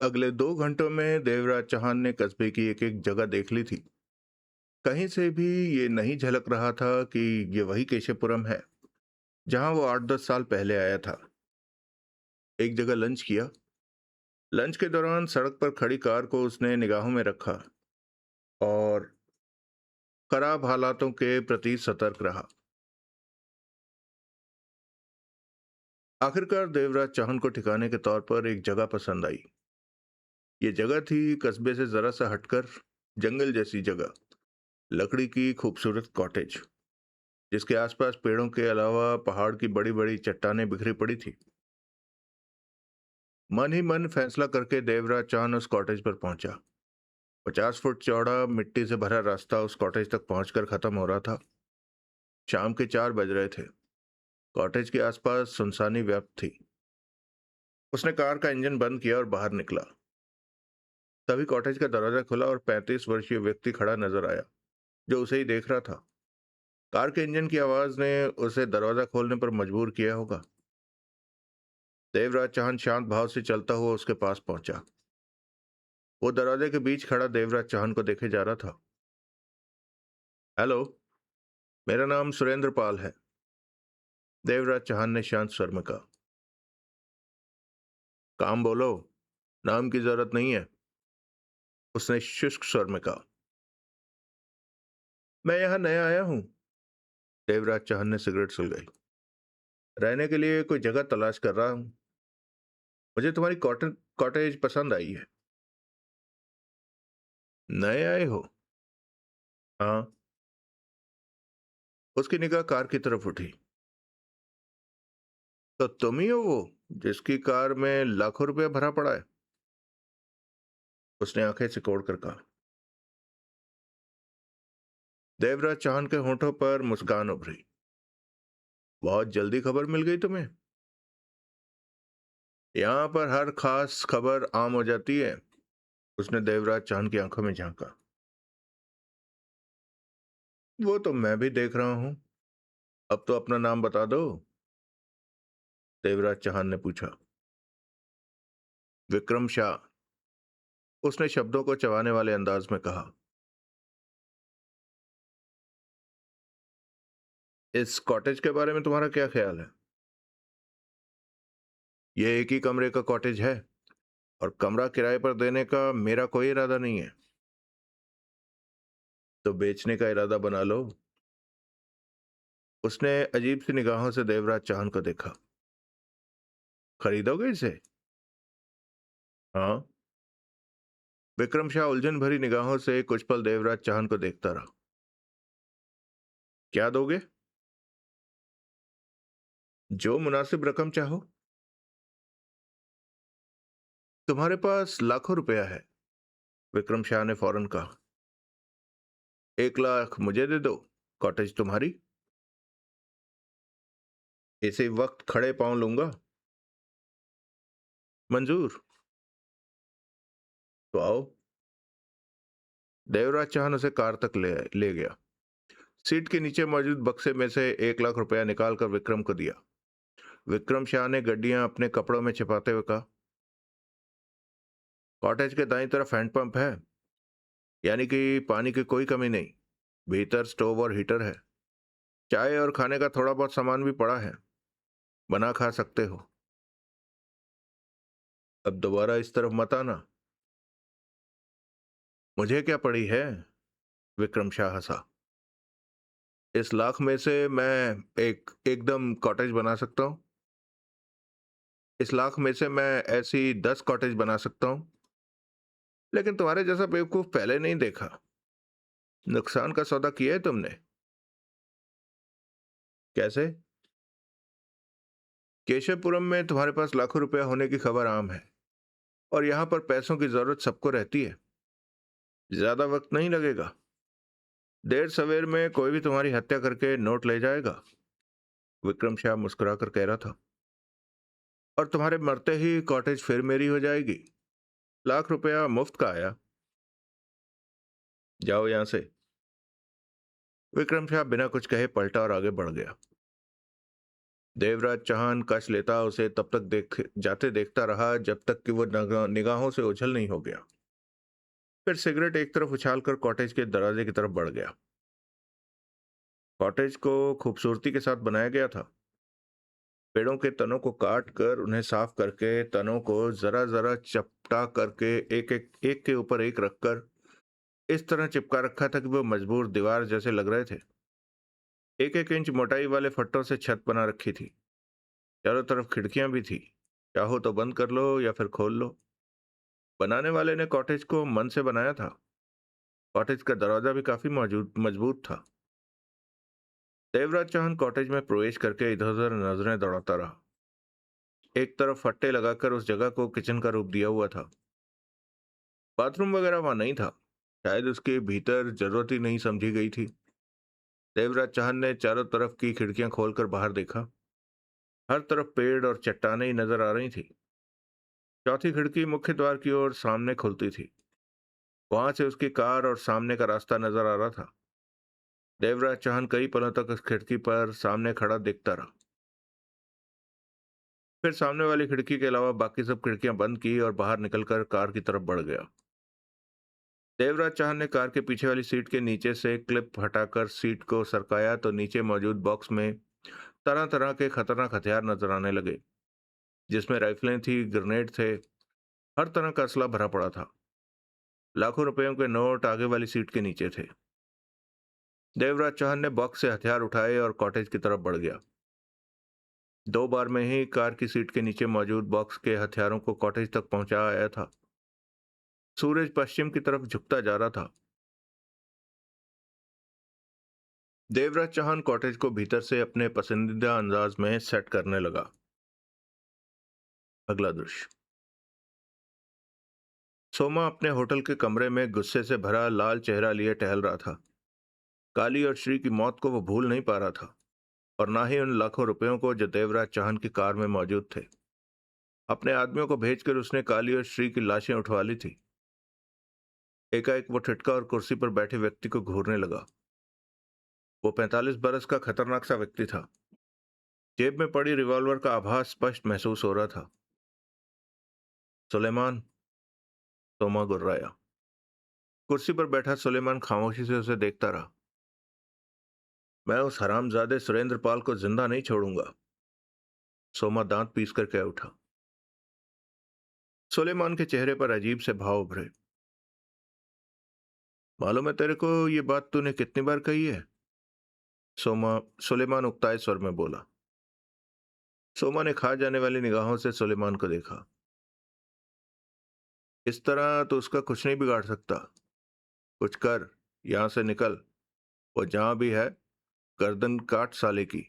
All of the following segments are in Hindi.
अगले 2 घंटों में देवराज चौहान ने कस्बे की एक एक जगह देख ली थी। कहीं से भी ये नहीं झलक रहा था कि ये वही केशवपुरम है जहां वो 8-10 साल पहले आया था। एक जगह लंच किया। लंच के दौरान सड़क पर खड़ी कार को उसने निगाहों में रखा और खराब हालातों के प्रति सतर्क रहा। आखिरकार देवराज चौहान को ठिकाने के तौर पर एक जगह पसंद आई। ये जगह थी कस्बे से जरा सा हटकर, जंगल जैसी जगह, लकड़ी की खूबसूरत कॉटेज जिसके आसपास पेड़ों के अलावा पहाड़ की बड़ी बड़ी चट्टानें बिखरी पड़ी थी। मन ही मन फैसला करके देवराज चांद उस कॉटेज पर पहुंचा। 50 फुट चौड़ा मिट्टी से भरा रास्ता उस कॉटेज तक पहुंचकर खत्म हो रहा था। शाम के 4 बज रहे थे। कॉटेज के आसपास सुनसानी व्याप्त थी। उसने कार का इंजन बंद किया और बाहर निकला। तभी कॉटेज का दरवाजा खुला और 35 वर्षीय व्यक्ति खड़ा नजर आया, जो उसे ही देख रहा था। कार के इंजन की आवाज ने उसे दरवाजा खोलने पर मजबूर किया होगा। देवराज चांद शांत भाव से चलता हुआ उसके पास पहुंचा। वो दरवाजे के बीच खड़ा देवराज चांद को देखे जा रहा था। हेलो, मेरा नाम सुरेंद्र पाल है, देवराज चौहान ने शांत स्वर में कहा। काम बोलो, नाम की जरूरत नहीं है, उसने शुष्क स्वर में कहा। मैं यहाँ नया आया हूँ, देवराज चौहान ने सिगरेट सुलगाई। रहने के लिए कोई जगह तलाश कर रहा हूँ। मुझे तुम्हारी कॉटन कॉटेज पसंद आई है। नए आए हो? हाँ। उसकी निगाह कार की तरफ उठी। तो तुम ही हो वो जिसकी कार में लाखों रुपया भरा पड़ा है? उसने आंखें सिकोड़ कर कहा। देवराज चौहान के होंठों पर मुस्कान उभरी। बहुत जल्दी खबर मिल गई तुम्हें। यहाँ पर हर खास खबर आम हो जाती है, उसने देवराज चांद की आंखों में झांका। वो तो मैं भी देख रहा हूं। अब तो अपना नाम बता दो, देवराज चौहान ने पूछा। विक्रम शाह, उसने शब्दों को चबाने वाले अंदाज में कहा। इस कॉटेज के बारे में तुम्हारा क्या ख्याल है? यह एक ही कमरे का कॉटेज है और कमरा किराए पर देने का मेरा कोई इरादा नहीं है। तो बेचने का इरादा बना लो, उसने अजीब सी निगाहों से देवराज चौहान को देखा। खरीदोगे इसे? हाँ। विक्रम शाह उलझन भरी निगाहों से कुछ पल देवराज चौहान को देखता रहा। क्या दोगे? जो मुनासिब रकम चाहो। तुम्हारे पास लाखों रुपया है, विक्रम शाह ने फौरन कहा। 1 लाख मुझे दे दो, कॉटेज तुम्हारी। इसी वक्त खड़े पांव लूंगा। मंजूर। तो आओ। देवराज चौहान उसे कार तक ले गया। सीट के नीचे मौजूद बक्से में से 1 लाख रुपया निकालकर विक्रम को दिया। विक्रम शाह ने गड्डियां अपने कपड़ों में छिपाते हुए कहा। कॉटेज के दाईं तरफ हैंडपंप है, यानी कि पानी की कोई कमी नहीं। भीतर स्टोव और हीटर है। चाय और खाने का थोड़ा बहुत सामान भी पड़ा है, बना खा सकते हो। अब दोबारा इस तरफ मत आना। मुझे क्या पड़ी है, विक्रम शाह हंसा। इस लाख में से मैं एकदम कॉटेज बना सकता हूँ। इस लाख में से मैं ऐसी 10 कॉटेज बना सकता हूँ, लेकिन तुम्हारे जैसा बेवकूफ पहले नहीं देखा। नुकसान का सौदा किया है तुमने। कैसे? केशवपुरम में तुम्हारे पास लाखों रुपया होने की खबर आम है, और यहाँ पर पैसों की जरूरत सबको रहती है। ज्यादा वक्त नहीं लगेगा। देर सवेर में कोई भी तुम्हारी हत्या करके नोट ले जाएगा, विक्रम शाह मुस्कुराकर कह रहा था। और तुम्हारे मरते ही कॉटेज फिर मेरी हो जाएगी। लाख रुपया मुफ्त का आया। जाओ यहां से। विक्रम शाह बिना कुछ कहे पलटा और आगे बढ़ गया। देवराज चाहन कश लेता उसे तब तक जाते देखता रहा जब तक कि वो निगाहों से ओझल नहीं हो गया। फिर सिगरेट एक तरफ उछालकर कॉटेज के दरवाजे की तरफ बढ़ गया। कॉटेज को खूबसूरती के साथ बनाया गया था। पेड़ों के तनों को काट कर उन्हें साफ करके तनों को जरा जरा चपटा करके एक के ऊपर एक रखकर इस तरह चिपका रखा था कि वो मजबूर दीवार जैसे लग रहे थे। एक एक इंच मोटाई वाले फट्टों से छत बना रखी थी। चारों तरफ खिड़कियां भी थी। चाहो तो बंद कर लो या फिर खोल लो। बनाने वाले ने कॉटेज को मन से बनाया था। कॉटेज का दरवाजा भी काफी मौजूद मजबूत था। देवराज चौहान कॉटेज में प्रवेश करके इधर उधर नजरें दौड़ाता रहा। एक तरफ फट्टे लगाकर उस जगह को किचन का रूप दिया हुआ था। बाथरूम वगैरह वहां नहीं था। शायद उसके भीतर जरूरत ही नहीं समझी गई थी। देवराज चौहान ने चारों तरफ की खिड़कियां खोलकर बाहर देखा। हर तरफ पेड़ और चट्टानें ही नजर आ रही थी। चौथी खिड़की मुख्य द्वार की ओर सामने खुलती थी। वहां से उसकी कार और सामने का रास्ता नजर आ रहा था। देवराज चौहान कई पलों तक उस खिड़की पर सामने खड़ा देखता रहा। फिर सामने वाली खिड़की के अलावा बाकी सब खिड़कियां बंद की और बाहर निकलकर कार की तरफ बढ़ गया। देवराज चौहान ने कार के पीछे वाली सीट के नीचे से क्लिप हटाकर सीट को सरकाया तो नीचे मौजूद बॉक्स में तरह तरह के खतरनाक हथियार नजर आने लगे, जिसमें राइफलें थी, ग्रेनेड थे, हर तरह का असला भरा पड़ा था। लाखों रुपयों के नोट आगे वाली सीट के नीचे थे। देवराज चौहान ने बॉक्स से हथियार उठाए और कॉटेज की तरफ बढ़ गया। 2 बार में ही कार की सीट के नीचे मौजूद बॉक्स के हथियारों को कॉटेज तक पहुंचा आया था। सूरज पश्चिम की तरफ झुकता जा रहा था। देवराज चौहान कॉटेज को भीतर से अपने पसंदीदा अंदाज में सेट करने लगा। अगला दृश्य। सोमा अपने होटल के कमरे में गुस्से से भरा लाल चेहरा लिए टहल रहा था। काली और श्री की मौत को वो भूल नहीं पा रहा था, और ना ही उन लाखों रुपयों को जो देवराज चौहान की कार में मौजूद थे। अपने आदमियों को भेजकर उसने काली और श्री की लाशें उठवा ली थी। एकाएक वो ठिठका और कुर्सी पर बैठे व्यक्ति को घूरने लगा। वो 45 बरस का खतरनाक सा व्यक्ति था। जेब में पड़ी रिवॉल्वर का आभास स्पष्ट महसूस हो रहा था। सुलेमान, सोमा गुर्राया। कुर्सी पर बैठा सुलेमान खामोशी से उसे देखता रहा। मैं उस हरामजादे सुरेंद्र पाल को जिंदा नहीं छोड़ूंगा, सोमा दांत पीस कर कह उठा। सुलेमान के चेहरे पर अजीब से भाव उभरे। मालूम है तेरे को ये बात तूने कितनी बार कही है? सोमा सुलेमान उकताए स्वर में बोला। सोमा ने खा जाने वाली निगाहों से सुलेमान को देखा। इस तरह तो उसका कुछ नहीं बिगाड़ सकता। कुछ कर, यहां से निकल। वो जहां भी है, गर्दन काट साले की।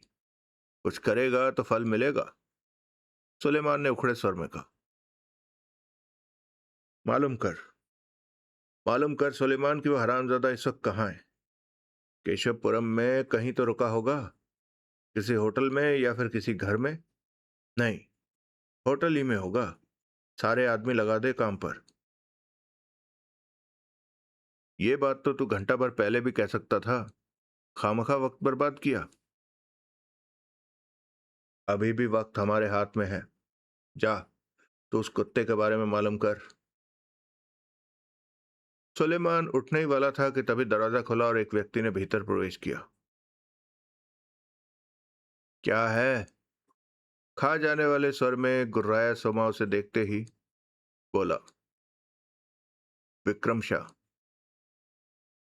कुछ करेगा तो फल मिलेगा, सुलेमान ने उखड़े स्वर में कहा। मालूम कर, मालूम कर सुलेमान कि वो हरामजादा इस वक्त कहाँ है। केशवपुरम में कहीं तो रुका होगा, किसी होटल में या फिर किसी घर में। नहीं, होटल ही में होगा। सारे आदमी लगा दे काम पर। ये बात तो तू घंटा भर पहले भी कह सकता था। खामखा वक्त बर्बाद किया। अभी भी वक्त हमारे हाथ में है। जा, तो उस कुत्ते के बारे में मालूम कर। सुलेमान उठने ही वाला था कि तभी दरवाजा खुला और एक व्यक्ति ने भीतर प्रवेश किया। क्या है? खा जाने वाले स्वर में गुर्राया सोमा उसे देखते ही बोला। विक्रम शाह,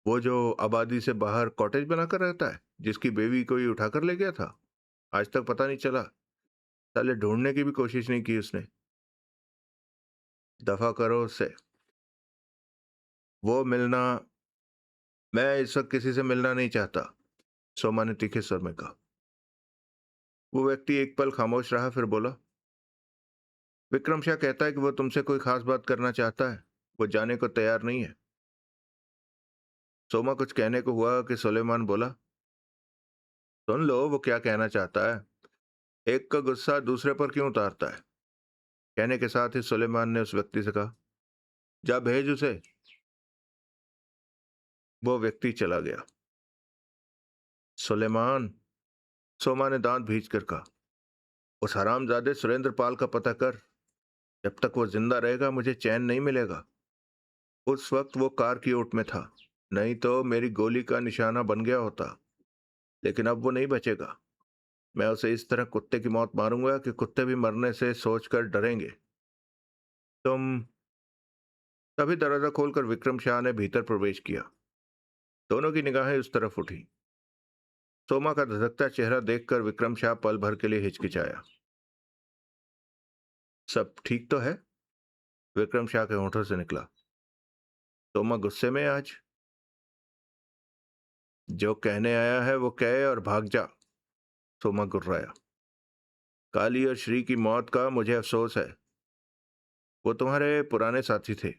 वो जो आबादी से बाहर कॉटेज बनाकर रहता है, जिसकी बेवी कोई उठाकर ले गया था। आज तक पता नहीं चला। साले ढूंढने की भी कोशिश नहीं की उसने। दफा करो उससे। वो मिलना, मैं इस वक्त किसी से मिलना नहीं चाहता, सोमा ने तीखे स्वर में कहा। वो व्यक्ति एक पल खामोश रहा, फिर बोला। विक्रम शाह कहता है कि वो तुमसे कोई खास बात करना चाहता है। वो जाने को तैयार नहीं है। सोमा कुछ कहने को हुआ कि सुलेमान बोला। सुन लो वो क्या कहना चाहता है। एक का गुस्सा दूसरे पर क्यों उतारता है। कहने के साथ ही सुलेमान ने उस व्यक्ति से कहा, जा भेज उसे। वो व्यक्ति चला गया। सुलेमान, सोमा ने दांत भींच कर कहा। उस हरामजादे सुरेंद्र पाल का पता कर। जब तक वो जिंदा रहेगा मुझे चैन नहीं मिलेगा। उस वक्त वो कार की ओट में था, नहीं तो मेरी गोली का निशाना बन गया होता। लेकिन अब वो नहीं बचेगा। मैं उसे इस तरह कुत्ते की मौत मारूंगा कि कुत्ते भी मरने से सोचकर डरेंगे। तुम तभी दरवाजा खोलकर विक्रम शाह ने भीतर प्रवेश किया। दोनों की निगाहें उस तरफ उठी। सोमा का धधकता चेहरा देखकर विक्रम शाह पल भर के लिए हिचकिचाया। सब ठीक तो है? विक्रम शाह के होठों से निकला। सोमा गुस्से में है आज? जो कहने आया है वो कहे और भाग जा। सोमा गुर्राया। काली और श्री की मौत का मुझे अफसोस है। वो तुम्हारे पुराने साथी थे।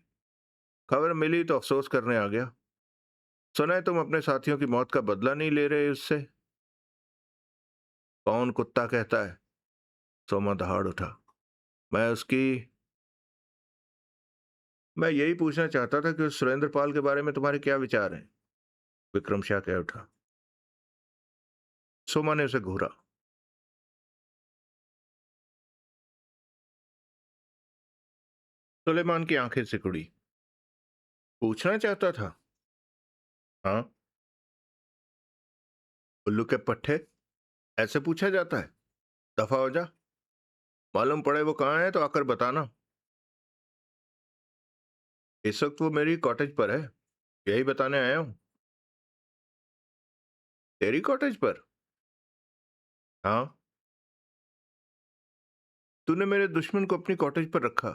खबर मिली तो अफसोस करने आ गया। सुना है तुम अपने साथियों की मौत का बदला नहीं ले रहे उससे। कौन कुत्ता कहता है? सोमा दहाड़ उठा। मैं उसकी मैं यही पूछना चाहता था कि उस सुरेंद्र पाल के बारे में तुम्हारे क्या विचार हैं? विक्रम शाह कह उठा। सोमा ने उसे घूरा। सुलेमान की आंखें सिकुड़ी। पूछना चाहता था? हाँ। उल्लू के पट्टे, ऐसे पूछा जाता है? दफा हो जा। मालूम पड़े वो कहाँ है तो आकर बताना। इस वक्त वो मेरी कॉटेज पर है, यही बताने आया हूँ। तेरी कॉटेज पर? हाँ। तूने मेरे दुश्मन को अपनी कॉटेज पर रखा,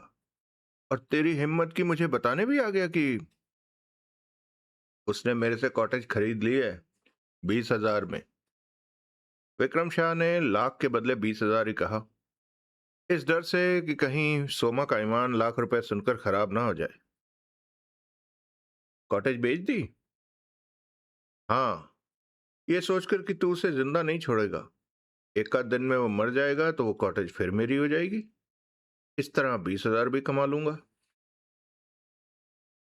और तेरी हिम्मत की मुझे बताने भी आ गया कि उसने मेरे से कॉटेज खरीद ली है 20,000 में। विक्रम शाह ने लाख के बदले 20,000 ही कहा, इस डर से कि कहीं सोमा का ईमान लाख रुपए सुनकर खराब ना हो जाए। कॉटेज बेच दी? हाँ, ये सोचकर कि तू उसे जिंदा नहीं छोड़ेगा। एक आध दिन में वो मर जाएगा तो वो कॉटेज फिर मेरी हो जाएगी। इस तरह 20,000 भी कमा लूंगा।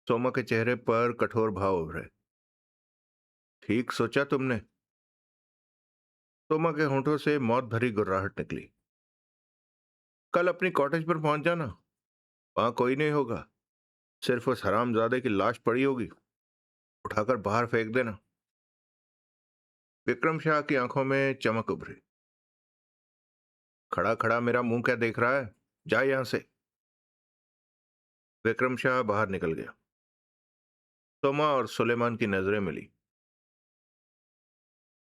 सोमा के चेहरे पर कठोर भाव उभरे। ठीक सोचा तुमने। सोमा के होंठों से मौत भरी गुर्राहट निकली। कल अपनी कॉटेज पर पहुंच जाना। वहां कोई नहीं होगा, सिर्फ उस हरामजादे की लाश पड़ी होगी। उठाकर बाहर फेंक देना। विक्रम शाह की आंखों में चमक उभरी। खड़ा खड़ा मेरा मुंह क्या देख रहा है? जा यहां से। विक्रम शाह बाहर निकल गया। सोमा और सुलेमान की नजरें मिली।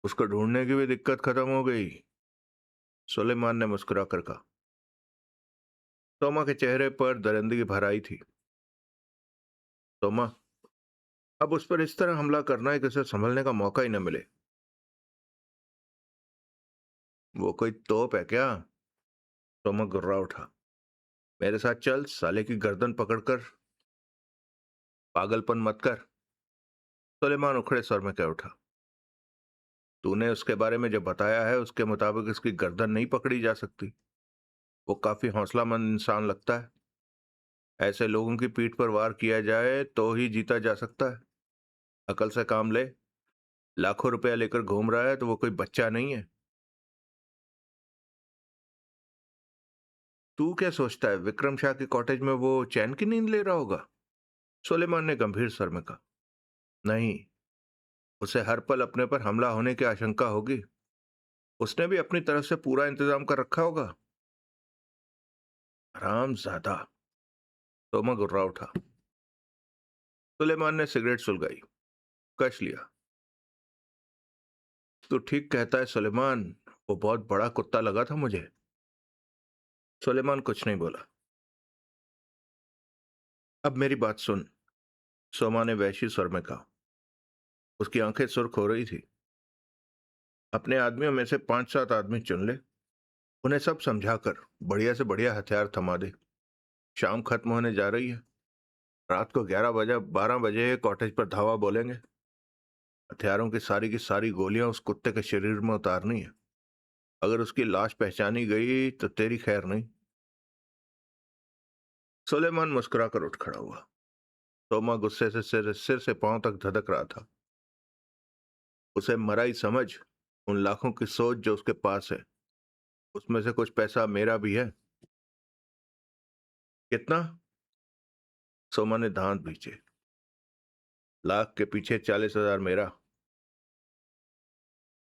उसको ढूंढने की भी दिक्कत खत्म हो गई, सुलेमान ने मुस्कुराकर कहा। सोमा के चेहरे पर दरिंदगी भर आई थी। सोमा, अब उस पर इस तरह हमला करना है कि उसे संभलने का मौका ही न मिले। वो कोई तोप है क्या? सोमा गुर्रा उठा। मेरे साथ चल, साले की गर्दन पकड़कर पागलपन मत कर। सुलेमान उखड़े स्वर में कह उठा। तूने उसके बारे में जो बताया है उसके मुताबिक इसकी गर्दन नहीं पकड़ी जा सकती। वो काफी हौसलामंद इंसान लगता है। ऐसे लोगों की पीठ पर वार किया जाए तो ही जीता जा सकता है। अकल से काम ले। लाखों रुपया लेकर घूम रहा है तो वो कोई बच्चा नहीं है। तू क्या सोचता है विक्रम शाह के कॉटेज में वो चैन की नींद ले रहा होगा? सुलेमान ने गंभीर स्वर में कहा। नहीं, उसे हर पल अपने पर हमला होने की आशंका होगी। उसने भी अपनी तरफ से पूरा इंतजाम कर रखा होगा। हरामजादा। तोमा गुर्रा उठा। सुलेमान ने सिगरेट सुलगाई, कश लिया। तू ठीक कहता है सुलेमान, वो बहुत बड़ा कुत्ता लगा था मुझे। सुलेमान कुछ नहीं बोला। अब मेरी बात सुन, सोमा ने वैशी स्वर में कहा। उसकी आंखें सुर्ख हो रही थी। अपने आदमियों में से 5-7 आदमी चुन ले। उन्हें सब समझाकर बढ़िया से बढ़िया हथियार थमा दे। शाम खत्म होने जा रही है। रात को 11 बजे 12 बजे कॉटेज पर धावा बोलेंगे। हथियारों की सारी गोलियां उस कुत्ते के शरीर में उतारनी है। अगर उसकी लाश पहचानी गई तो तेरी खैर नहीं। सुलेमान मुस्कुराकर उठ खड़ा हुआ। तोमा गुस्से से सिर से पांव तक धधक रहा था। उसे मरा ही समझ, उन लाखों की सोच जो उसके पास है। उसमें से कुछ पैसा मेरा भी है। कितना? सोमा ने दांत भींचे। लाख के पीछे 40,000 मेरा।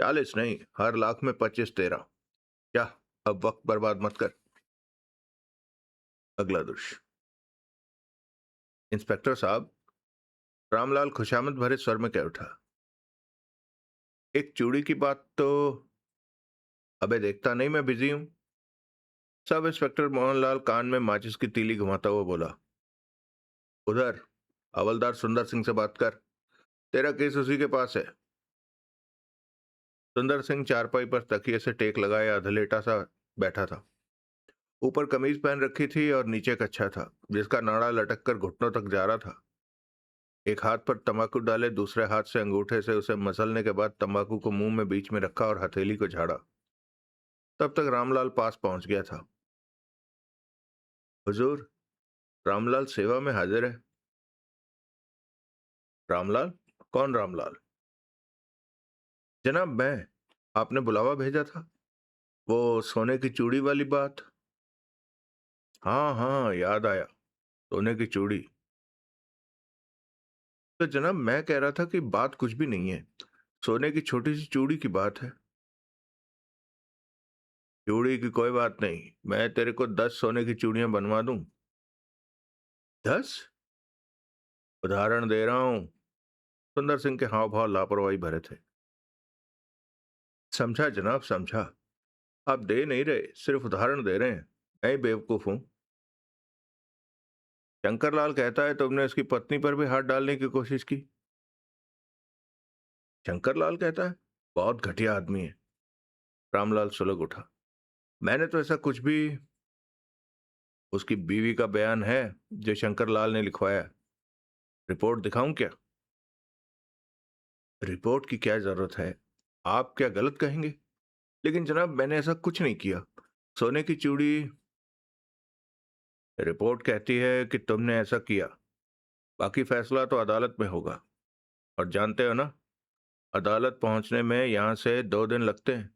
40 नहीं, हर लाख में 25 तेरा। क्या? अब वक्त बर्बाद मत कर। अगला दृश्य। इंस्पेक्टर साहब, रामलाल खुशामद भरे स्वर में कह उठा, एक चूड़ी की बात तो। अबे देखता नहीं मैं बिजी हूं। सब इंस्पेक्टर मोहनलाल कान में माचिस की तीली घुमाता हुआ बोला, उधर हवलदार सुंदर सिंह से बात कर, तेरा केस उसी के पास है। सुंदर सिंह चारपाई पर तकिए से टेक लगाए अधलेटा सा बैठा था। ऊपर कमीज पहन रखी थी और नीचे कच्छा था, जिसका नाड़ा लटक कर घुटनों तक जा रहा था। एक हाथ पर तंबाकू डाले, दूसरे हाथ से अंगूठे से उसे मसलने के बाद तंबाकू को मुंह में बीच में रखा और हथेली को झाड़ा। तब तक रामलाल पास पहुंच गया था। हुजूर, रामलाल सेवा में हाजिर है। रामलाल? कौन रामलाल? जनाब मैं। आपने बुलावा भेजा था, वो सोने की चूड़ी वाली बात। हाँ हाँ, याद आया, सोने की चूड़ी। तो जनाब मैं कह रहा था कि बात कुछ भी नहीं है, सोने की छोटी सी चूड़ी की बात है। चूड़ी की कोई बात नहीं, मैं तेरे को 10 सोने की चूड़ियां बनवा दूं। 10? उदाहरण दे रहा हूं। सुंदर सिंह के हाव भाव लापरवाही भरे थे। समझा जनाब, समझा। आप दे नहीं रहे, सिर्फ उदाहरण दे रहे हैं। मैं ही बेवकूफ हूं। शंकरलाल कहता है तुमने उसकी पत्नी पर भी हाथ डालने की कोशिश की। शंकरलाल कहता है? बहुत घटिया आदमी है। रामलाल सुलग उठा। मैंने तो ऐसा कुछ भी। उसकी बीवी का बयान है जो शंकरलाल ने लिखवाया। रिपोर्ट दिखाऊं क्या? रिपोर्ट की क्या जरूरत है? आप क्या गलत कहेंगे? लेकिन जनाब मैंने ऐसा कुछ नहीं किया। सोने की चूड़ी। रिपोर्ट कहती है कि तुमने ऐसा किया। बाकी फैसला तो अदालत में होगा। और जानते हो ना, अदालत पहुंचने में यहां से 2 दिन लगते हैं।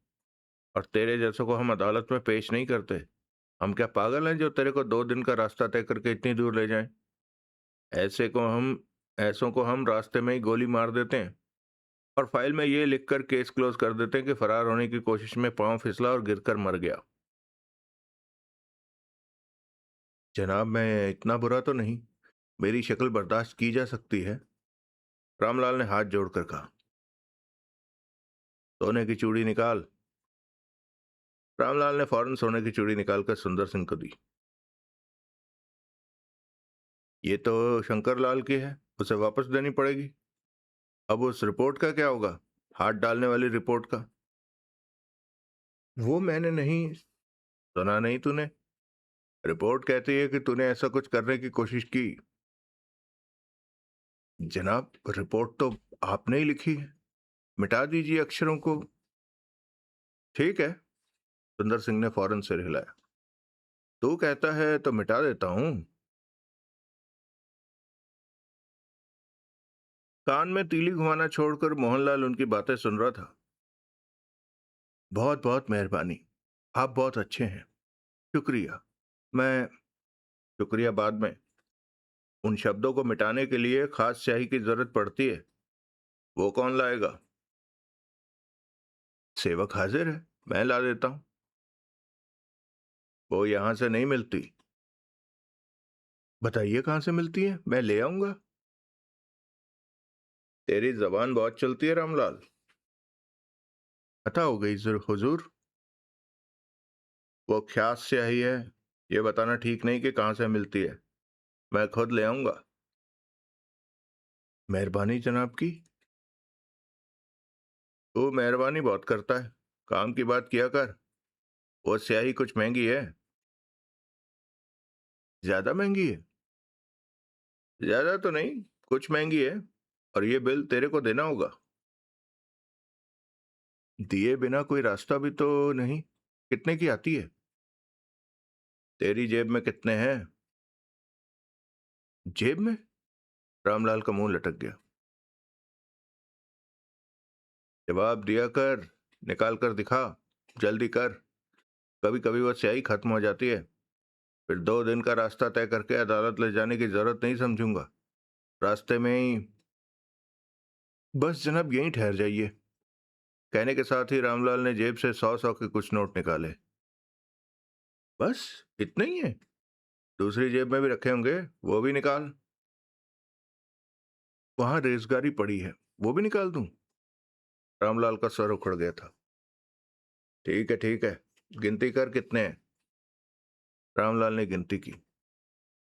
और तेरे जैसों को हम अदालत में पेश नहीं करते। हम क्या पागल हैं जो तेरे को 2 दिन का रास्ता तय करके इतनी दूर ले जाएं? ऐसे को हम ऐसों को हम रास्ते में ही गोली मार देते हैं और फाइल में ये लिखकर केस क्लोज कर देते हैं कि फरार होने की कोशिश में पांव फिसला और गिरकर मर गया। जनाब मैं इतना बुरा तो नहीं, मेरी शक्ल बर्दाश्त की जा सकती है। रामलाल ने हाथ जोड़कर कहा। सोने की चूड़ी निकाल। रामलाल ने फौरन सोने की चूड़ी निकालकर सुंदर सिंह को दी। ये तो शंकरलाल की है, उसे वापस देनी पड़ेगी। अब उस रिपोर्ट का क्या होगा? हाथ डालने वाली रिपोर्ट का? वो मैंने नहीं सुना। नहीं तूने? रिपोर्ट कहती है कि तूने ऐसा कुछ करने की कोशिश की। जनाब रिपोर्ट तो आपने ही लिखी है। मिटा दीजिए अक्षरों को। ठीक है। सुंदर सिंह ने फौरन सिर हिलाया। तू कहता है तो मिटा देता हूं। कान में तीली घुमाना छोड़कर मोहनलाल उनकी बातें सुन रहा था। बहुत बहुत मेहरबानी। आप बहुत अच्छे हैं। शुक्रिया। मैं। शुक्रिया बाद में। उन शब्दों को मिटाने के लिए खास स्याही की जरूरत पड़ती है। वो कौन लाएगा? सेवक हाजिर है, मैं ला देता हूं। वो यहां से नहीं मिलती। बताइए कहां से मिलती है, मैं ले आऊंगा। तेरी जबान बहुत चलती है रामलाल। पता हो गई हुजूर। वो ख्यास स्याही है, ये बताना ठीक नहीं कि कहां से मिलती है। मैं खुद ले आऊंगा। मेहरबानी जनाब की। वो मेहरबानी बहुत करता है। काम की बात किया कर। वो स्याही कुछ महंगी है। ज्यादा महंगी है? ज्यादा तो नहीं, कुछ महंगी है। और ये बिल तेरे को देना होगा। दिए बिना कोई रास्ता भी तो नहीं। कितने की आती है? तेरी जेब में कितने हैं? जेब में? रामलाल का मुंह लटक गया। जवाब दिया कर। निकाल कर दिखा। जल्दी कर। कभी कभी वो स्याही खत्म हो जाती है, फिर 2 दिन का रास्ता तय करके अदालत ले जाने की जरूरत नहीं समझूंगा। रास्ते में ही बस जनाब यहीं ठहर जाइए। कहने के साथ ही रामलाल ने जेब से 100 के कुछ नोट निकाले। बस इतना ही है? दूसरी जेब में भी रखे होंगे, वो भी निकाल। वहां रेजगारी पड़ी है, वो भी निकाल दूं? रामलाल का सर उखड़ गया था। ठीक है ठीक है, गिनती कर कितने हैं। रामलाल ने गिनती की।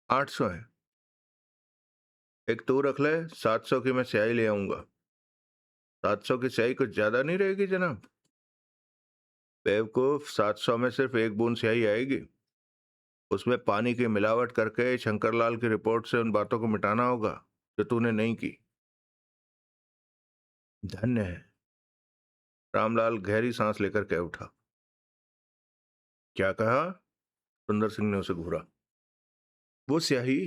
800 है। एक तू रख ले, 700 की मैं स्याही ले आऊंगा। 700 की स्याही कुछ ज्यादा नहीं रहेगी जनाब? बेवकूफ, 700 में सिर्फ एक बूंद स्याही आएगी। उसमें पानी की मिलावट करके शंकरलाल की रिपोर्ट से उन बातों को मिटाना होगा जो तूने नहीं की। धन्य है। रामलाल गहरी सांस लेकर कह उठा। क्या कहा? सुंदर सिंह ने उसे घूरा। वो स्याही।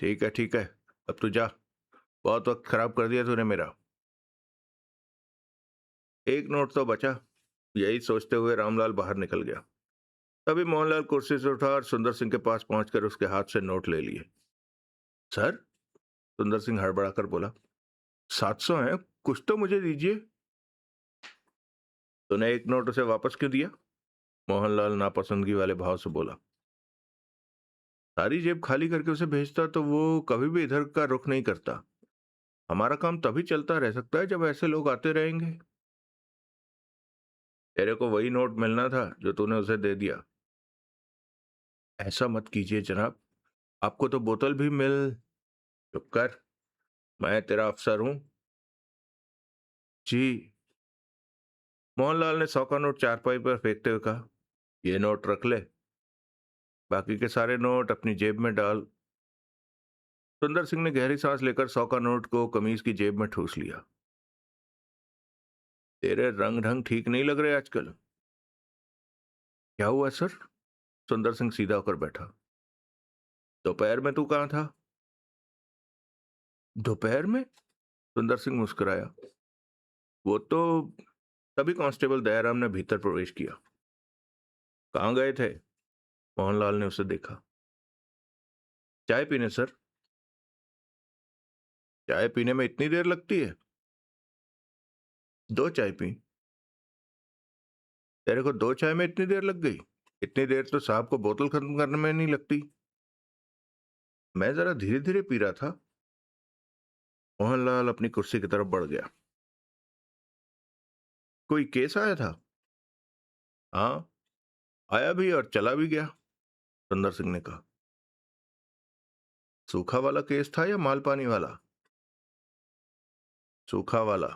ठीक है, अब तू जा। बहुत वक्त खराब कर दिया तूने मेरा। एक नोट तो बचा। यही सोचते हुए रामलाल बाहर निकल गया। तभी मोहनलाल कुर्सी से उठा और सुंदर सिंह के पास पहुंचकर उसके हाथ से नोट ले लिए। सर, सुंदर सिंह हड़बड़ाकर बोला, 700 है, कुछ तो मुझे दीजिए। तूने एक नोट उसे वापस क्यों दिया? मोहनलाल नापसंदगी वाले भाव से बोला। सारी जेब खाली करके उसे भेजता तो वो कभी भी इधर का रुख नहीं करता। हमारा काम तभी चलता रह सकता है जब ऐसे लोग आते रहेंगे। तेरे को वही नोट मिलना था जो तूने उसे दे दिया। ऐसा मत कीजिए जनाब, आपको तो बोतल भी मिल। चुप कर, मैं तेरा अफसर हूं। जी। मोहनलाल ने 100 का नोट चारपाई पर फेंकते हुए कहा, ये नोट रख ले, बाकी के सारे नोट अपनी जेब में डाल। सुंदर सिंह ने गहरी सांस लेकर 100 का नोट को कमीज की जेब में ठूस लिया। तेरे रंग ढंग ठीक नहीं लग रहे आजकल। क्या हुआ सर? सुंदर सिंह सीधा होकर बैठा। दोपहर में तू कहाँ था? दोपहर में? सुंदर सिंह मुस्कुराया। वो तो तभी कांस्टेबल दयाराम ने भीतर प्रवेश किया। कहाँ गए थे? मोहनलाल ने उसे देखा। चाय पीने सर। चाय पीने में इतनी देर लगती है? 2 चाय पी। तेरे को 2 चाय में इतनी देर लग गई? इतनी देर तो साहब को बोतल खत्म करने में नहीं लगती। मैं जरा धीरे धीरे पी रहा था। मोहनलाल अपनी कुर्सी की तरफ बढ़ गया। कोई केस आया था? हाँ, आया भी और चला भी गया, सुंदर सिंह ने कहा। सूखा वाला केस था या मालपानी वाला? सूखा वाला।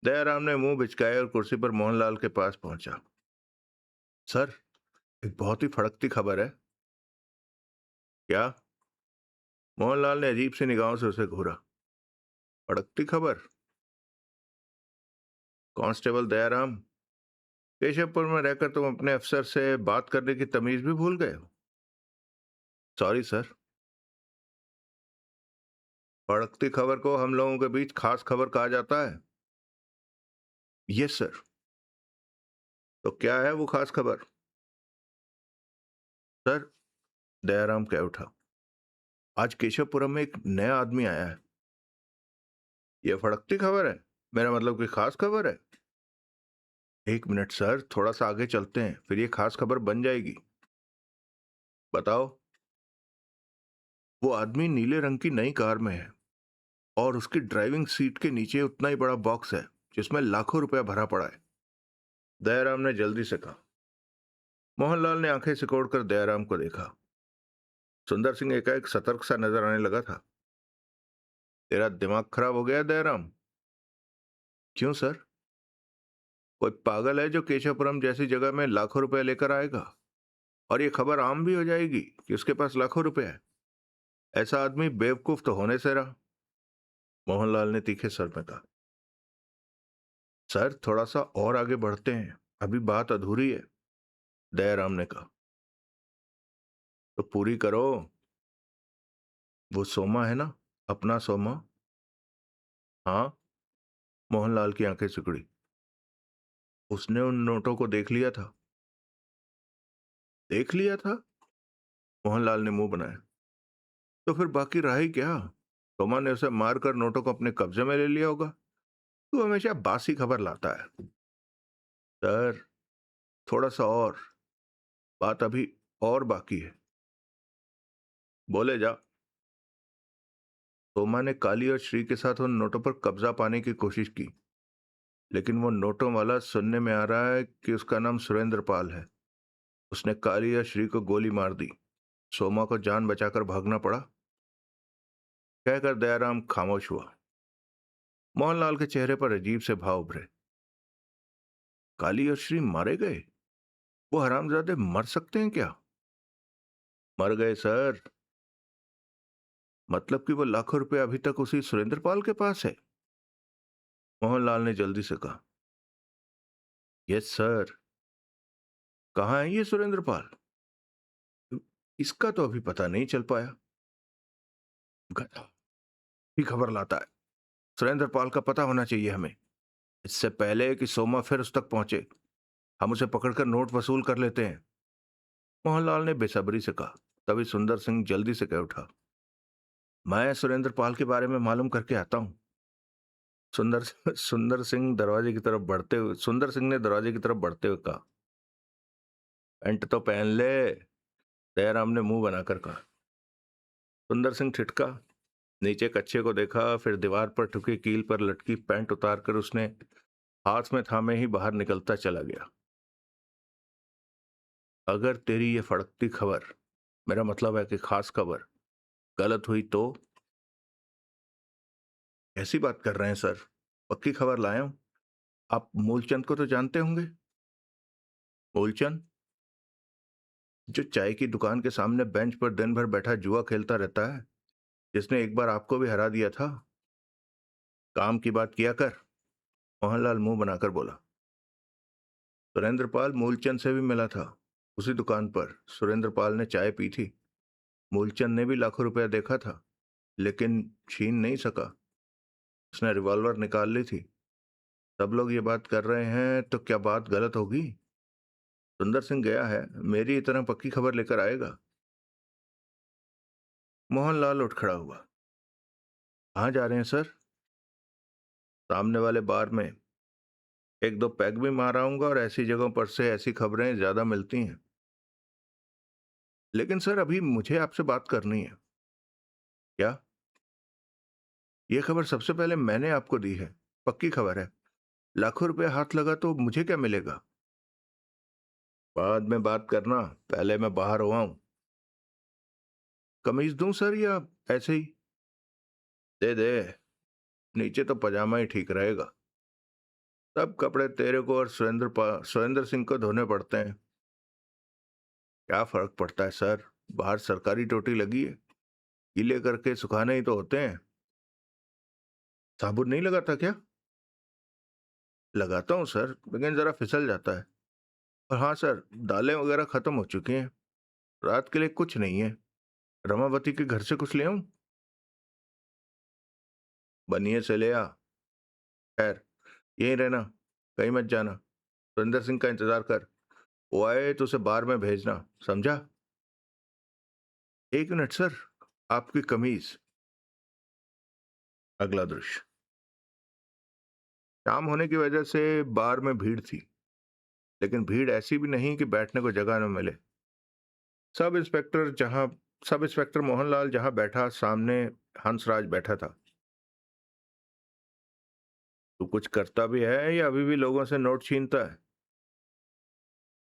दयाराम ने मुंह बिचकाया और कुर्सी पर मोहनलाल के पास पहुंचा। सर, एक बहुत ही फड़कती खबर है। क्या? मोहनलाल ने अजीब सी निगाहों से उसे घूरा। फड़कती खबर? कांस्टेबल दयाराम, केशवपुर में रहकर तुम अपने अफसर से बात करने की तमीज भी भूल गए हो। Sorry sir. फड़कती खबर को हम लोगों के बीच खास खबर कहा जाता है। Yes sir. तो क्या है वो खास खबर? सर, दयाराम कह उठा, आज केशवपुरम में एक नया आदमी आया है। यह फड़कती खबर है? मेरा मतलब कोई खास खबर है? एक मिनट सर, थोड़ा सा आगे चलते हैं, फिर ये खास खबर बन जाएगी। बताओ। वो आदमी नीले रंग की नई कार में है और उसकी ड्राइविंग सीट के नीचे उतना ही बड़ा बॉक्स है जिसमें लाखों रुपया भरा पड़ा है। दयाराम ने जल्दी से कहा। मोहनलाल ने आंखें सिकोड़कर दयाराम को देखा। सुंदर सिंह एकाएक सतर्क सा नजर आने लगा था। तेरा दिमाग खराब हो गया दयाराम? क्यों सर? कोई पागल है जो केशवपुरम जैसी जगह में लाखों रुपए लेकर आएगा और ये खबर आम भी हो जाएगी कि उसके पास लाखों रुपए है? ऐसा आदमी बेवकूफ तो होने से रहा। मोहनलाल ने तीखे स्वर में कहा। सर, थोड़ा सा और आगे बढ़ते हैं, अभी बात अधूरी है, दयाराम ने कहा। तो पूरी करो। वो सोमा है ना, अपना सोमा? हाँ। मोहनलाल की आंखें सिकुड़ी। उसने उन नोटों को देख लिया था। देख लिया था? मोहनलाल ने मुंह बनाया। तो फिर बाकी रहा ही क्या? सोमा ने उसे मारकर नोटों को अपने कब्जे में ले लिया होगा। तू हमेशा बासी खबर लाता है। सर, थोड़ा सा और, बात अभी और बाकी है। बोले जा। सोमा ने काली और श्री के साथ उन नोटों पर कब्जा पाने की कोशिश की, लेकिन वो नोटों वाला सुनने में आ रहा है कि उसका नाम सुरेंद्र पाल है। उसने काली और श्री को गोली मार दी। सोमा को जान बचाकर भागना पड़ा। कहकर दयाराम खामोश हुआ। मोहनलाल के चेहरे पर अजीब से भाव उभरे। काली और श्री मारे गए? वो हरामजादे मर सकते हैं क्या? मर गए सर। मतलब कि वो लाखों रुपए अभी तक उसी सुरेंद्र पाल के पास है? मोहनलाल ने जल्दी से कहा। Yes sir. कहाँ है ये सुरेंद्र पाल? इसका तो अभी पता नहीं चल पाया। गधा ही खबर लाता है। सुरेंद्र पाल का पता होना चाहिए हमें, इससे पहले कि सोमा फिर उस तक पहुंचे। हम उसे पकड़कर नोट वसूल कर लेते हैं। मोहनलाल ने बेसब्री से कहा। तभी सुंदर सिंह जल्दी से कह उठा। मैं सुरेंद्र पाल के बारे में मालूम करके आता हूं। सुंदर सुंदर सिंह ने दरवाजे की तरफ बढ़ते हुए कहा। पैंट तो पहन ले। दयाराम ने मुंह बनाकर कहा। सुंदर सिंह ठिठका, नीचे कच्छे को देखा, फिर दीवार पर ठुकी कील पर लटकी पैंट उतारकर उसने हाथ में थामे ही बाहर निकलता चला गया। अगर तेरी ये फड़कती खबर, मेरा मतलब है कि खास खबर, गलत हुई तो? ऐसी बात कर रहे हैं सर? पक्की खबर लाया हूं। आप मूलचंद को तो जानते होंगे? मूलचंद? जो चाय की दुकान के सामने बेंच पर दिन भर बैठा जुआ खेलता रहता है, जिसने एक बार आपको भी हरा दिया था। काम की बात किया कर। मोहनलाल मुंह बनाकर बोला। सुरेंद्र पाल मूलचंद से भी मिला था। उसी दुकान पर सुरेंद्र पाल ने चाय पी थी। मूलचंद ने भी लाखों रुपया देखा था, लेकिन छीन नहीं सका। उसने रिवॉल्वर निकाल ली थी। सब लोग ये बात कर रहे हैं तो क्या बात गलत होगी? सुंदर सिंह गया है, मेरी इतना पक्की खबर लेकर आएगा। मोहनलाल उठ खड़ा हुआ। कहाँ जा रहे हैं सर? सामने वाले बार में एक दो पैग भी मार आऊंगा, और ऐसी जगहों पर से ऐसी खबरें ज्यादा मिलती हैं। लेकिन सर, अभी मुझे आपसे बात करनी है। क्या? यह खबर सबसे पहले मैंने आपको दी है। पक्की खबर है। लाखों रुपए हाथ लगा तो मुझे क्या मिलेगा? बाद में बात करना, पहले मैं बाहर हुआ हूं। कमीज दूं सर, या ऐसे ही? दे दे। नीचे तो पजामा ही ठीक रहेगा। सब कपड़े तेरे को और सुरेंद्र सिंह को धोने पड़ते हैं। क्या फर्क पड़ता है सर? बाहर सरकारी टोटी लगी है, गीले करके सुखाने ही तो होते हैं। साबुन नहीं लगाता क्या? लगाता हूँ सर, लेकिन जरा फिसल जाता है। और हाँ सर, दालें वगैरह खत्म हो चुकी हैं। रात के लिए कुछ नहीं है। रमावती के घर से कुछ ले आऊं? बनिए से ले आ। खैर, यहीं रहना, कहीं मत जाना। सुरेंद्र सिंह का इंतजार कर। वो आए तो उसे बार में भेजना, समझा? एक मिनट सर, आपकी कमीज। अगला दृश्य। शाम होने की वजह से बार में भीड़ थी, लेकिन भीड़ ऐसी भी नहीं कि बैठने को जगह न मिले। सब इंस्पेक्टर जहां सब इंस्पेक्टर मोहनलाल जहां बैठा, सामने हंसराज बैठा था। तू कुछ करता भी है या अभी भी लोगों से नोट छीनता है?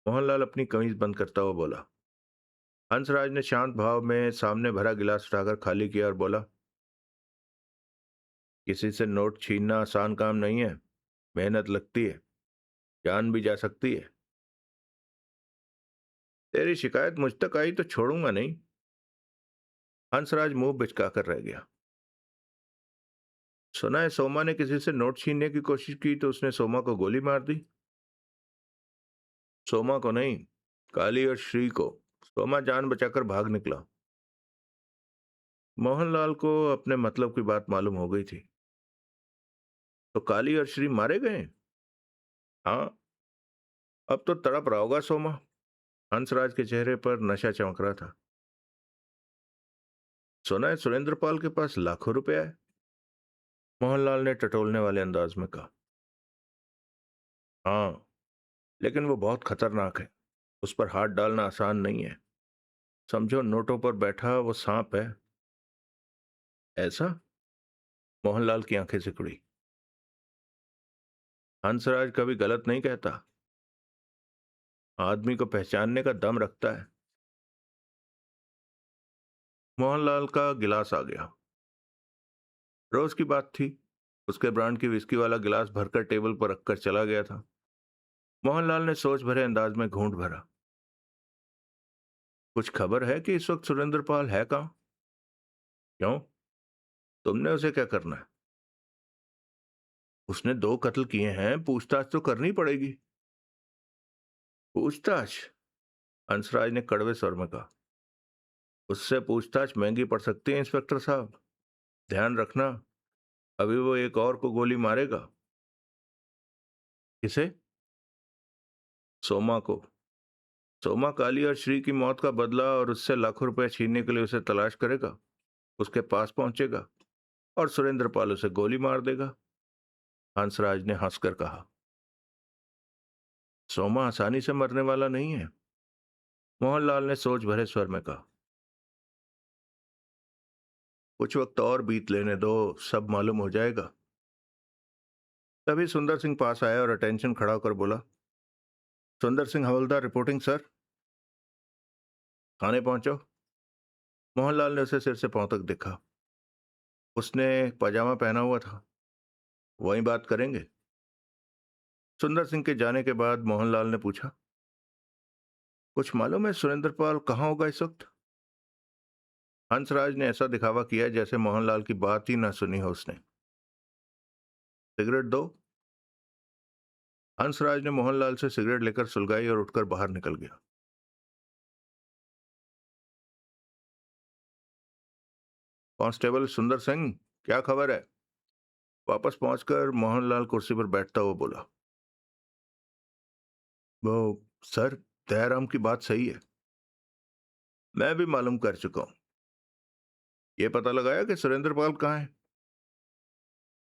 मोहनलाल अपनी कमीज बंद करता हुआ बोला। हंसराज ने शांत भाव में सामने भरा गिलास उठाकर खाली किया और बोला, किसी से नोट छीनना आसान काम नहीं है। मेहनत लगती है, जान भी जा सकती है। तेरी शिकायत मुझ तक आई तो छोड़ूंगा नहीं। हंसराज मुंह बिचकाकर रह गया। सुना है सोमा ने किसी से नोट छीनने की कोशिश की तो उसने सोमा को गोली मार दी। सोमा को नहीं, काली और श्री को। सोमा जान बचाकर भाग निकला। मोहनलाल को अपने मतलब की बात मालूम हो गई थी। तो काली और श्री मारे गए? हाँ। अब तो तड़प रहा होगा सोमा। हंसराज के चेहरे पर नशा चमक रहा था। सुना है सुरेंद्र पाल के पास लाखों रुपया है। मोहनलाल ने टटोलने वाले अंदाज में कहा। हाँ, लेकिन वो बहुत खतरनाक है। उस पर हाथ डालना आसान नहीं है। समझो नोटों पर बैठा वो सांप है। ऐसा? मोहनलाल की आंखें सिकुड़ी। हंसराज कभी गलत नहीं कहता। आदमी को पहचानने का दम रखता है। मोहनलाल का गिलास आ गया। रोज की बात थी। उसके ब्रांड की विस्की वाला गिलास भरकर टेबल पर रखकर चला गया था। मोहनलाल ने सोच भरे अंदाज में घूंट भरा। कुछ खबर है कि इस वक्त सुरेंद्र पाल है कहाँ? क्यों? तुमने उसे क्या करना है? उसने 2 कत्ल किए हैं, पूछताछ तो करनी पड़ेगी। पूछताछ? हंसराज ने कड़वे स्वर में कहा। उससे पूछताछ महंगी पड़ सकती है इंस्पेक्टर साहब। ध्यान रखना, अभी वो एक और को गोली मारेगा। किसे? सोमा को। सोमा काली और श्री की मौत का बदला और उससे लाखों रुपए छीनने के लिए उसे तलाश करेगा। उसके पास पहुंचेगा और सुरेंद्र पाल उसे गोली मार देगा। हंसराज ने हंसकर कहा। सोमा आसानी से मरने वाला नहीं है। मोहनलाल ने सोच भरे स्वर में कहा। कुछ वक्त और बीत लेने दो, सब मालूम हो जाएगा। तभी सुंदर सिंह पास आया और अटेंशन खड़ा होकर बोला। सुंदर सिंह हवलदार रिपोर्टिंग सर। थाने पहुंचो। मोहनलाल ने उसे सिर से पांव तक देखा। उसने पजामा पहना हुआ था। वहीं बात करेंगे। सुंदर सिंह के जाने के बाद मोहनलाल ने पूछा। कुछ मालूम है सुरेंद्र पाल कहाँ होगा इस वक्त? हंसराज ने ऐसा दिखावा किया जैसे मोहनलाल की बात ही ना सुनी हो उसने। सिगरेट दो। हंसराज ने मोहनलाल से सिगरेट लेकर सुलगाई और उठकर बाहर निकल गया। कांस्टेबल सुंदर सिंह, क्या खबर है? वापस पहुंचकर मोहनलाल कुर्सी पर बैठता हुआ बोला। वो सर, दयाराम की बात सही है। मैं भी मालूम कर चुका हूं। ये पता लगाया कि सुरेंद्र पाल कहाँ है?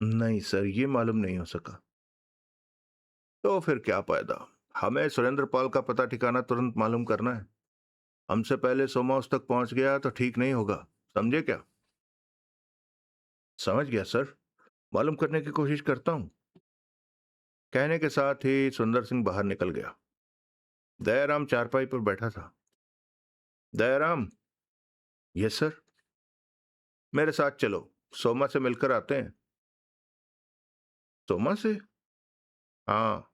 नहीं सर, ये मालूम नहीं हो सका। तो फिर क्या फायदा? हमें सुरेंद्र पाल का पता ठिकाना तुरंत मालूम करना है। हमसे पहले सोमा उस तक पहुंच गया तो ठीक नहीं होगा। समझे क्या? समझ गया सर, मालूम करने की कोशिश करता हूं। कहने के साथ ही सुंदर सिंह बाहर निकल गया। दयाराम चारपाई पर बैठा था। दयाराम। Yes sir. मेरे साथ चलो, सोमा से मिलकर आते हैं। सोमा से? हाँ,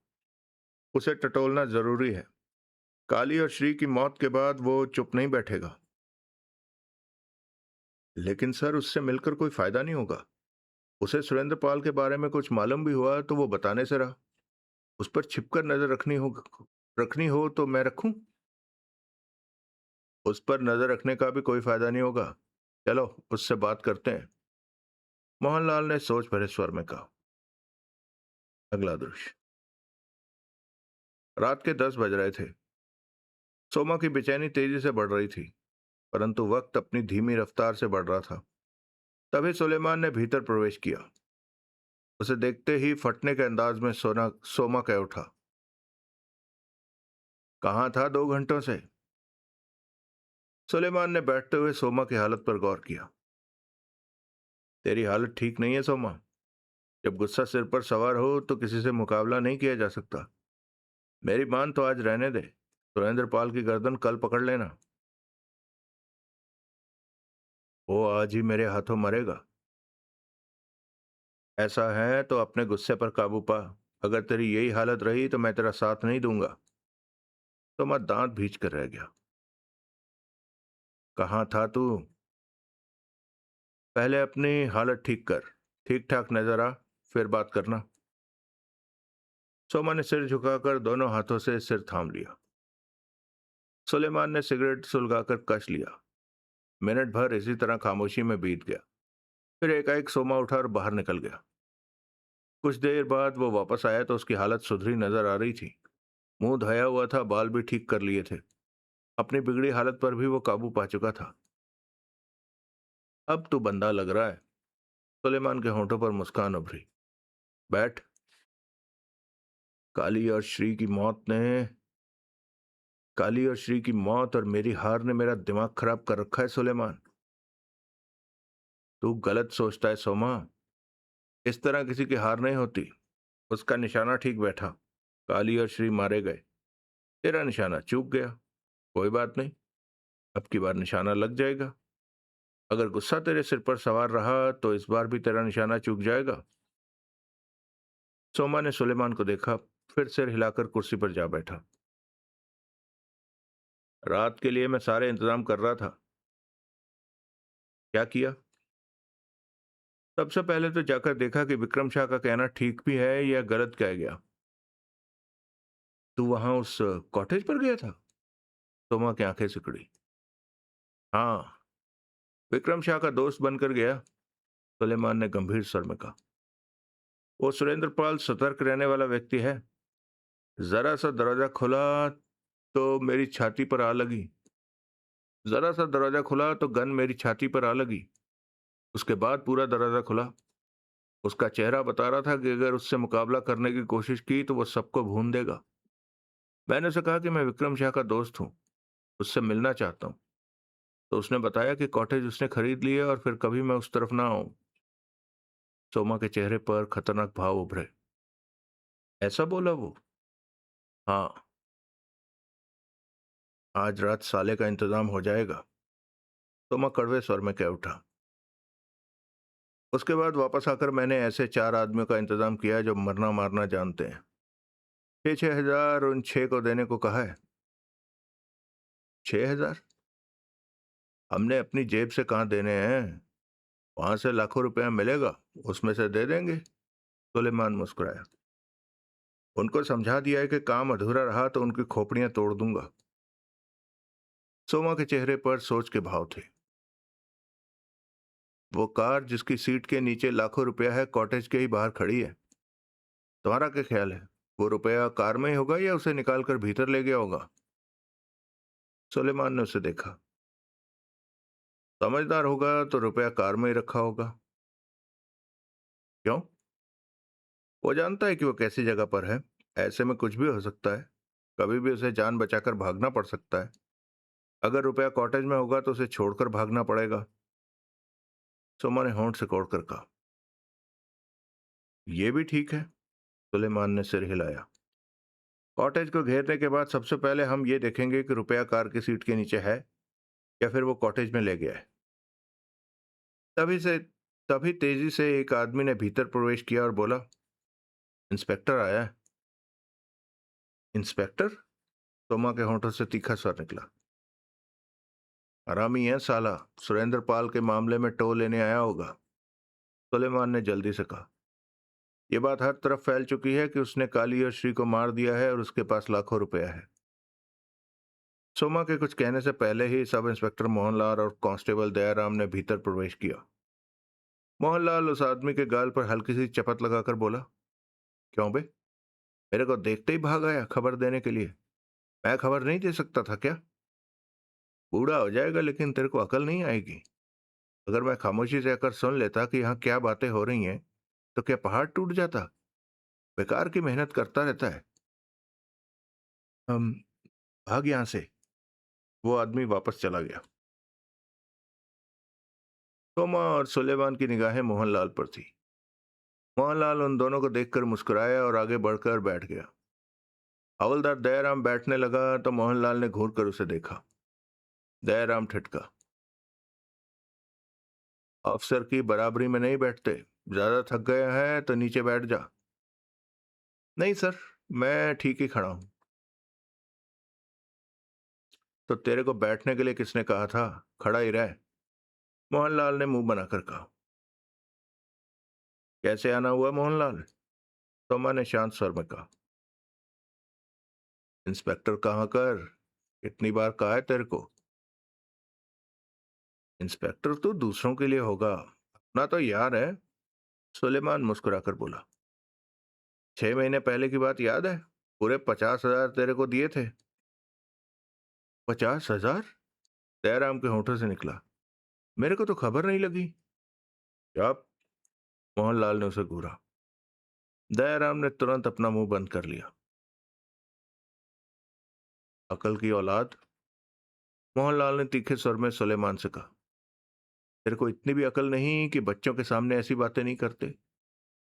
उसे टटोलना जरूरी है। काली और श्री की मौत के बाद वो चुप नहीं बैठेगा। लेकिन सर, उससे मिलकर कोई फायदा नहीं होगा। उसे सुरेंद्र पाल के बारे में कुछ मालूम भी हुआ तो वो बताने से रहा। उस पर छिपकर नजर रखनी हो तो मैं रखूं? उस पर नजर रखने का भी कोई फायदा नहीं होगा। चलो, उससे बात करते हैं। मोहनलाल ने सोच भरे स्वर में कहा। अगला दृश्य। रात के 10 बज रहे थे। सोमा की बेचैनी तेजी से बढ़ रही थी, परंतु वक्त अपनी धीमी रफ्तार से बढ़ रहा था। तभी सुलेमान ने भीतर प्रवेश किया। उसे देखते ही फटने के अंदाज में सोमा कह उठा। कहाँ था 2 घंटों से? सुलेमान ने बैठते हुए सोमा की हालत पर गौर किया। तेरी हालत ठीक नहीं है सोमा। जब गुस्सा सिर पर सवार हो तो किसी से मुकाबला नहीं किया जा सकता। मेरी मान तो आज रहने दे। सुरेंद्र पाल की गर्दन कल पकड़ लेना। वो आज ही मेरे हाथों मरेगा। ऐसा है तो अपने गुस्से पर काबू पा। अगर तेरी यही हालत रही तो मैं तेरा साथ नहीं दूंगा। सोमा दांत भींच कर रह गया। कहाँ था तू? पहले अपनी हालत ठीक कर। ठीक ठाक नजर आ, फिर बात करना। सोमा ने सिर झुकाकर दोनों हाथों से सिर थाम लिया। सुलेमान ने सिगरेट सुलगाकर कश लिया। मिनट भर इसी तरह खामोशी में बीत गया। फिर एकाएक सोमा उठा और बाहर निकल गया। कुछ देर बाद वो वापस आया तो उसकी हालत सुधरी नजर आ रही थी। मुंह धोया हुआ था, बाल भी ठीक कर लिए थे। अपनी बिगड़ी हालत पर भी वो काबू पा चुका था। अब तू बंदा लग रहा है। सुलेमान के होंठों पर मुस्कान उभरी। बैठ। काली और श्री की मौत ने काली और श्री की मौत और मेरी हार ने मेरा दिमाग खराब कर रखा है सुलेमान। तू गलत सोचता है सोमा। इस तरह किसी की हार नहीं होती। उसका निशाना ठीक बैठा। काली और श्री मारे गए। तेरा निशाना चूक गया। कोई बात नहीं, अब की बार निशाना लग जाएगा। अगर गुस्सा तेरे सिर पर सवार रहा तो इस बार भी तेरा निशाना चूक जाएगा। सोमा ने सुलेमान को देखा, फिर सिर हिलाकर कुर्सी पर जा बैठा। रात के लिए मैं सारे इंतजाम कर रहा था। क्या किया? सबसे पहले तो जाकर देखा कि विक्रम शाह का कहना ठीक भी है या गलत कह गया। तू वहां उस कॉटेज पर गया था? सोमा की आंखें सिकुड़ी। हाँ, विक्रम शाह का दोस्त बनकर गया, सुलेमान ने गंभीर स्वर में कहा। वो सुरेंद्र पाल सतर्क रहने वाला व्यक्ति है। जरा सा दरवाजा खुला तो मेरी छाती पर आ लगी। जरा सा दरवाजा खुला तो गन मेरी छाती पर आ लगी। उसके बाद पूरा दरवाजा खुला। उसका चेहरा बता रहा था कि अगर उससे मुकाबला करने की कोशिश की तो वो सबको भून देगा। मैंने उसे कहा कि मैं विक्रम शाह का दोस्त हूँ, उससे मिलना चाहता हूँ। तो उसने बताया कि कॉटेज उसने खरीद लिया और फिर कभी मैं उस तरफ ना आऊं। सोमा के चेहरे पर खतरनाक भाव उभरे। ऐसा बोला वो? हाँ। आज रात साले का इंतजाम हो जाएगा, सोमा कड़वे स्वर में कह उठा। उसके बाद वापस आकर मैंने ऐसे 4 आदमियों का इंतजाम किया जो मरना मारना जानते हैं। 6,000 उन 6 को देने को कहा है। 6,000? हमने अपनी जेब से कहाँ देने हैं? वहां से लाखों रुपया मिलेगा, उसमें से दे देंगे। सुलेमान मुस्कुराया। उनको समझा दिया है कि काम अधूरा रहा तो उनकी खोपड़ियां तोड़ दूंगा। सोमा के चेहरे पर सोच के भाव थे। वो कार जिसकी सीट के नीचे लाखों रुपया है कॉटेज के ही बाहर खड़ी है। तुम्हारा क्या ख्याल है, वो रुपया कार में ही होगा या उसे निकालकर भीतर ले गया होगा? सुलेमान ने उसे देखा। समझदार होगा तो रुपया कार में ही रखा होगा। क्यों? वो जानता है कि वो कैसी जगह पर है। ऐसे में कुछ भी हो सकता है। कभी भी उसे जान बचाकर भागना पड़ सकता है। अगर रुपया कॉटेज में होगा तो उसे छोड़कर भागना पड़ेगा। सोमा ने होंठ सिकोड़ कर कहा। यह भी ठीक है। सुलेमान ने सिर हिलाया। कॉटेज को घेरने के बाद सबसे पहले हम ये देखेंगे कि रुपया कार की सीट के नीचे है या फिर वो कॉटेज में ले गया है। तभी से तभी तेजी से एक आदमी ने भीतर प्रवेश किया और बोला, इंस्पेक्टर आया है। इंस्पेक्टर? सोमा के होंठों से तीखा स्वर निकला। हरामी है साला, सुरेंद्र पाल के मामले में टो लेने आया होगा। सुलेमान ने जल्दी से कहा। यह बात हर तरफ फैल चुकी है कि उसने काली और श्री को मार दिया है और उसके पास लाखों रुपया है। सोमा के कुछ कहने से पहले ही सब इंस्पेक्टर मोहनलाल और कांस्टेबल दयाराम ने भीतर प्रवेश किया। मोहनलाल उस आदमी के गाल पर हल्की सी चपत लगाकर बोला, क्यों बे, मेरे को देखते ही भाग आया खबर देने के लिए? मैं खबर नहीं दे सकता था क्या? बूढ़ा हो जाएगा लेकिन तेरे को अकल नहीं आएगी। अगर मैं खामोशी से आकर सुन लेता कि यहाँ क्या बातें हो रही हैं तो क्या पहाड़ टूट जाता? बेकार की मेहनत करता रहता है। हम भाग यहां से। वो आदमी वापस चला गया। तोमा और सुलेमान की निगाहें मोहनलाल पर थी। मोहनलाल उन दोनों को देखकर मुस्कुराया और आगे बढ़कर बैठ गया। हवलदार दयाराम बैठने लगा तो मोहनलाल ने घूर कर उसे देखा। दयाराम ठिठका। अफसर की बराबरी में नहीं बैठते। ज्यादा थक गया है तो नीचे बैठ जा। नहीं सर, मैं ठीक ही खड़ा हूं। तो तेरे को बैठने के लिए किसने कहा था? खड़ा ही रह। मोहनलाल ने मुंह बनाकर कहा। कैसे आना हुआ मोहनलाल? तोमा ने शांत स्वर में कहा। इंस्पेक्टर कहाँ कर, इतनी बार कहा है तेरे को। इंस्पेक्टर तो दूसरों के लिए होगा, अपना तो यार है। सुलेमान मुस्कुराकर बोला। 6 महीने पहले की बात याद है? पूरे 50,000 तेरे को दिए थे। 50,000? दयाराम के होठों से निकला। मेरे को तो खबर नहीं लगी। आप? मोहनलाल ने उसे घूरा। दयाराम ने तुरंत अपना मुंह बंद कर लिया। अकल की औलाद, मोहनलाल ने तीखे स्वर में सुलेमान से कहा। तेरे को इतनी भी अकल नहीं कि बच्चों के सामने ऐसी बातें नहीं करते,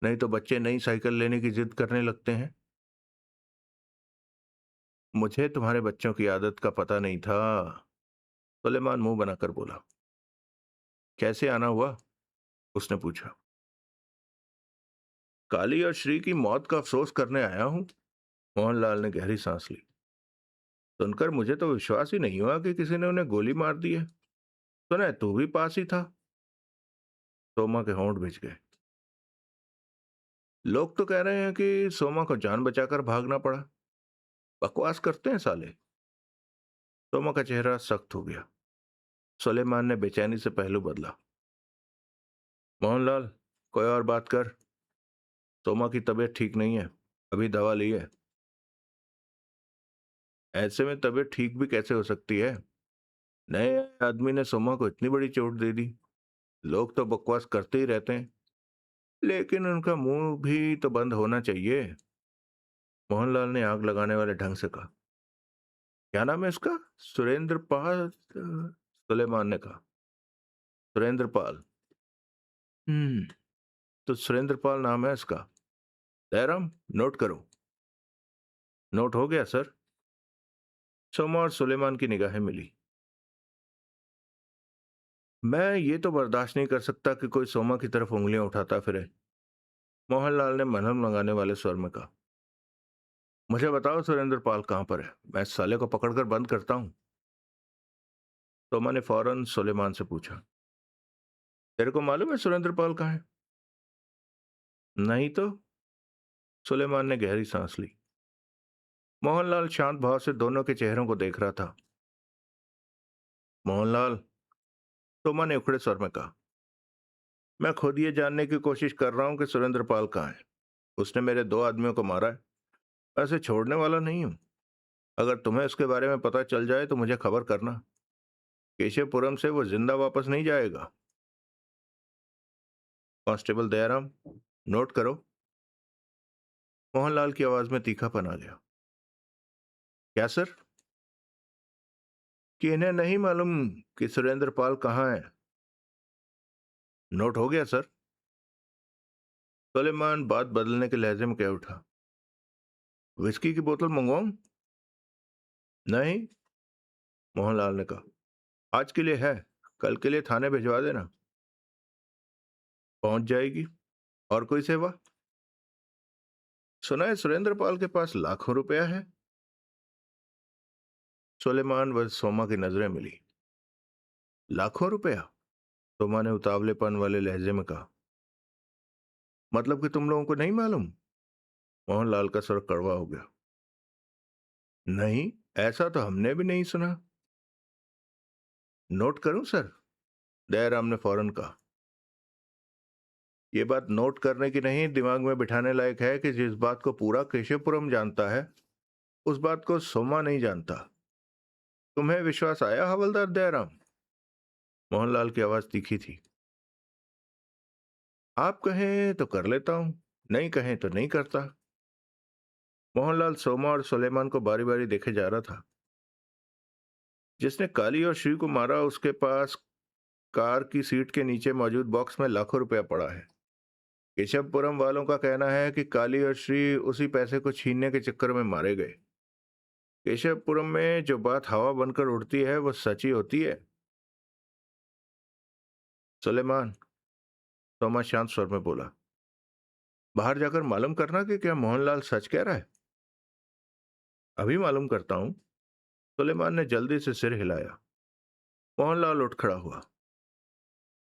नहीं तो बच्चे नई साइकिल लेने की जिद करने लगते हैं। मुझे तुम्हारे बच्चों की आदत का पता नहीं था, सुलेमान मुंह बनाकर बोला। कैसे आना हुआ? उसने पूछा। काली और श्री की मौत का अफसोस करने आया हूं। मोहनलाल ने गहरी सांस ली। सुनकर मुझे तो विश्वास ही नहीं हुआ कि किसी ने उन्हें गोली मार दी है। सुना है तू भी पास ही था। सोमा के होंठ भिज गए। लोग तो कह रहे हैं कि सोमा को जान बचाकर भागना पड़ा। बकवास करते हैं साले। सोमा का चेहरा सख्त हो गया। सुलेमान ने बेचैनी से पहलू बदला। मोहनलाल, कोई और बात कर। सोमा की तबीयत ठीक नहीं है, अभी दवा ली है। ऐसे में तबीयत ठीक भी कैसे हो सकती है? नए आदमी ने सोमा को इतनी बड़ी चोट दे दी। लोग तो बकवास करते ही रहते हैं, लेकिन उनका मुंह भी तो बंद होना चाहिए। मोहनलाल ने आग लगाने वाले ढंग से कहा। क्या नाम है इसका? सुरेंद्र पाल? सुलेमान ने कहा। सुरेंद्र पाल। तो सुरेंद्र पाल नाम है इसका। दयाराम, नोट करो। नोट हो गया सर। सोमा और सुलेमान की निगाहें मिली। मैं ये तो बर्दाश्त नहीं कर सकता कि कोई सोमा की तरफ उंगलियां उठाता फिरे, मोहनलाल ने मलहम लगाने वाले स्वर में कहा। मुझे बताओ सुरेंद्र पाल कहां पर है, मैं इस साले को पकड़कर बंद करता हूं। सोमा ने फौरन सुलेमान से पूछा। तेरे को मालूम है सुरेंद्र पाल कहाँ है? नहीं तो। सुलेमान ने गहरी सांस ली। मोहनलाल शांत भाव से दोनों के चेहरों को देख रहा था। मोहनलाल, सोमा ने उखड़े स्वर में कहा। मैं खुद ये जानने की कोशिश कर रहा हूं कि सुरेंद्र पाल कहाँ है। उसने मेरे 2 आदमियों को मारा है। ऐसे छोड़ने वाला नहीं हूं। अगर तुम्हें उसके बारे में पता चल जाए तो मुझे खबर करना। केशवपुरम से वो जिंदा वापस नहीं जाएगा। कांस्टेबल दयाराम, नोट करो। मोहनलाल की आवाज में तीखापन आ गया। क्या सर? कि इन्हें नहीं मालूम कि सुरेंद्र पाल कहाँ है। नोट हो गया सर। सुलेमान बात बदलने के लहजे में कह उठा। विस्की की बोतल मंगवाऊं? नहीं, मोहनलाल ने कहा। आज के लिए है, कल के लिए थाने भिजवा देना। पहुंच जाएगी। और कोई सेवा? सुना है सुरेंद्र पाल के पास लाखों रुपया है। सुलेमान व सोमा की नजरें मिली। लाखों रुपया? सोमा ने उतावलेपन वाले लहजे में कहा। मतलब कि तुम लोगों को नहीं मालूम? मोहनलाल का स्वर कड़वा हो गया। नहीं, ऐसा तो हमने भी नहीं सुना। नोट करूं सर? दयाराम ने फौरन कहा। यह बात नोट करने की नहीं, दिमाग में बिठाने लायक है कि जिस बात को पूरा केशवपुरम जानता है, उस बात को सोमा नहीं जानता। तुम्हें विश्वास आया हवलदार दयाराम? मोहनलाल की आवाज तीखी थी। आप कहें तो कर लेता हूं, नहीं कहें तो नहीं करता। मोहनलाल सोमा और सुलेमान को बारी बारी देखे जा रहा था। जिसने काली और श्री को मारा, उसके पास कार की सीट के नीचे मौजूद बॉक्स में लाखों रुपया पड़ा है। केशवपुरम वालों का कहना है कि काली और श्री उसी पैसे को छीनने के चक्कर में मारे गए। केशवपुरम में जो बात हवा बनकर उड़ती है वो सच ही होती है। सुलेमान, सोमा शांत स्वर में बोला। बाहर जाकर मालूम करना कि क्या मोहनलाल सच कह रहा है। अभी मालूम करता हूं। सुलेमान ने जल्दी से सिर हिलाया। मोहनलाल उठ खड़ा हुआ।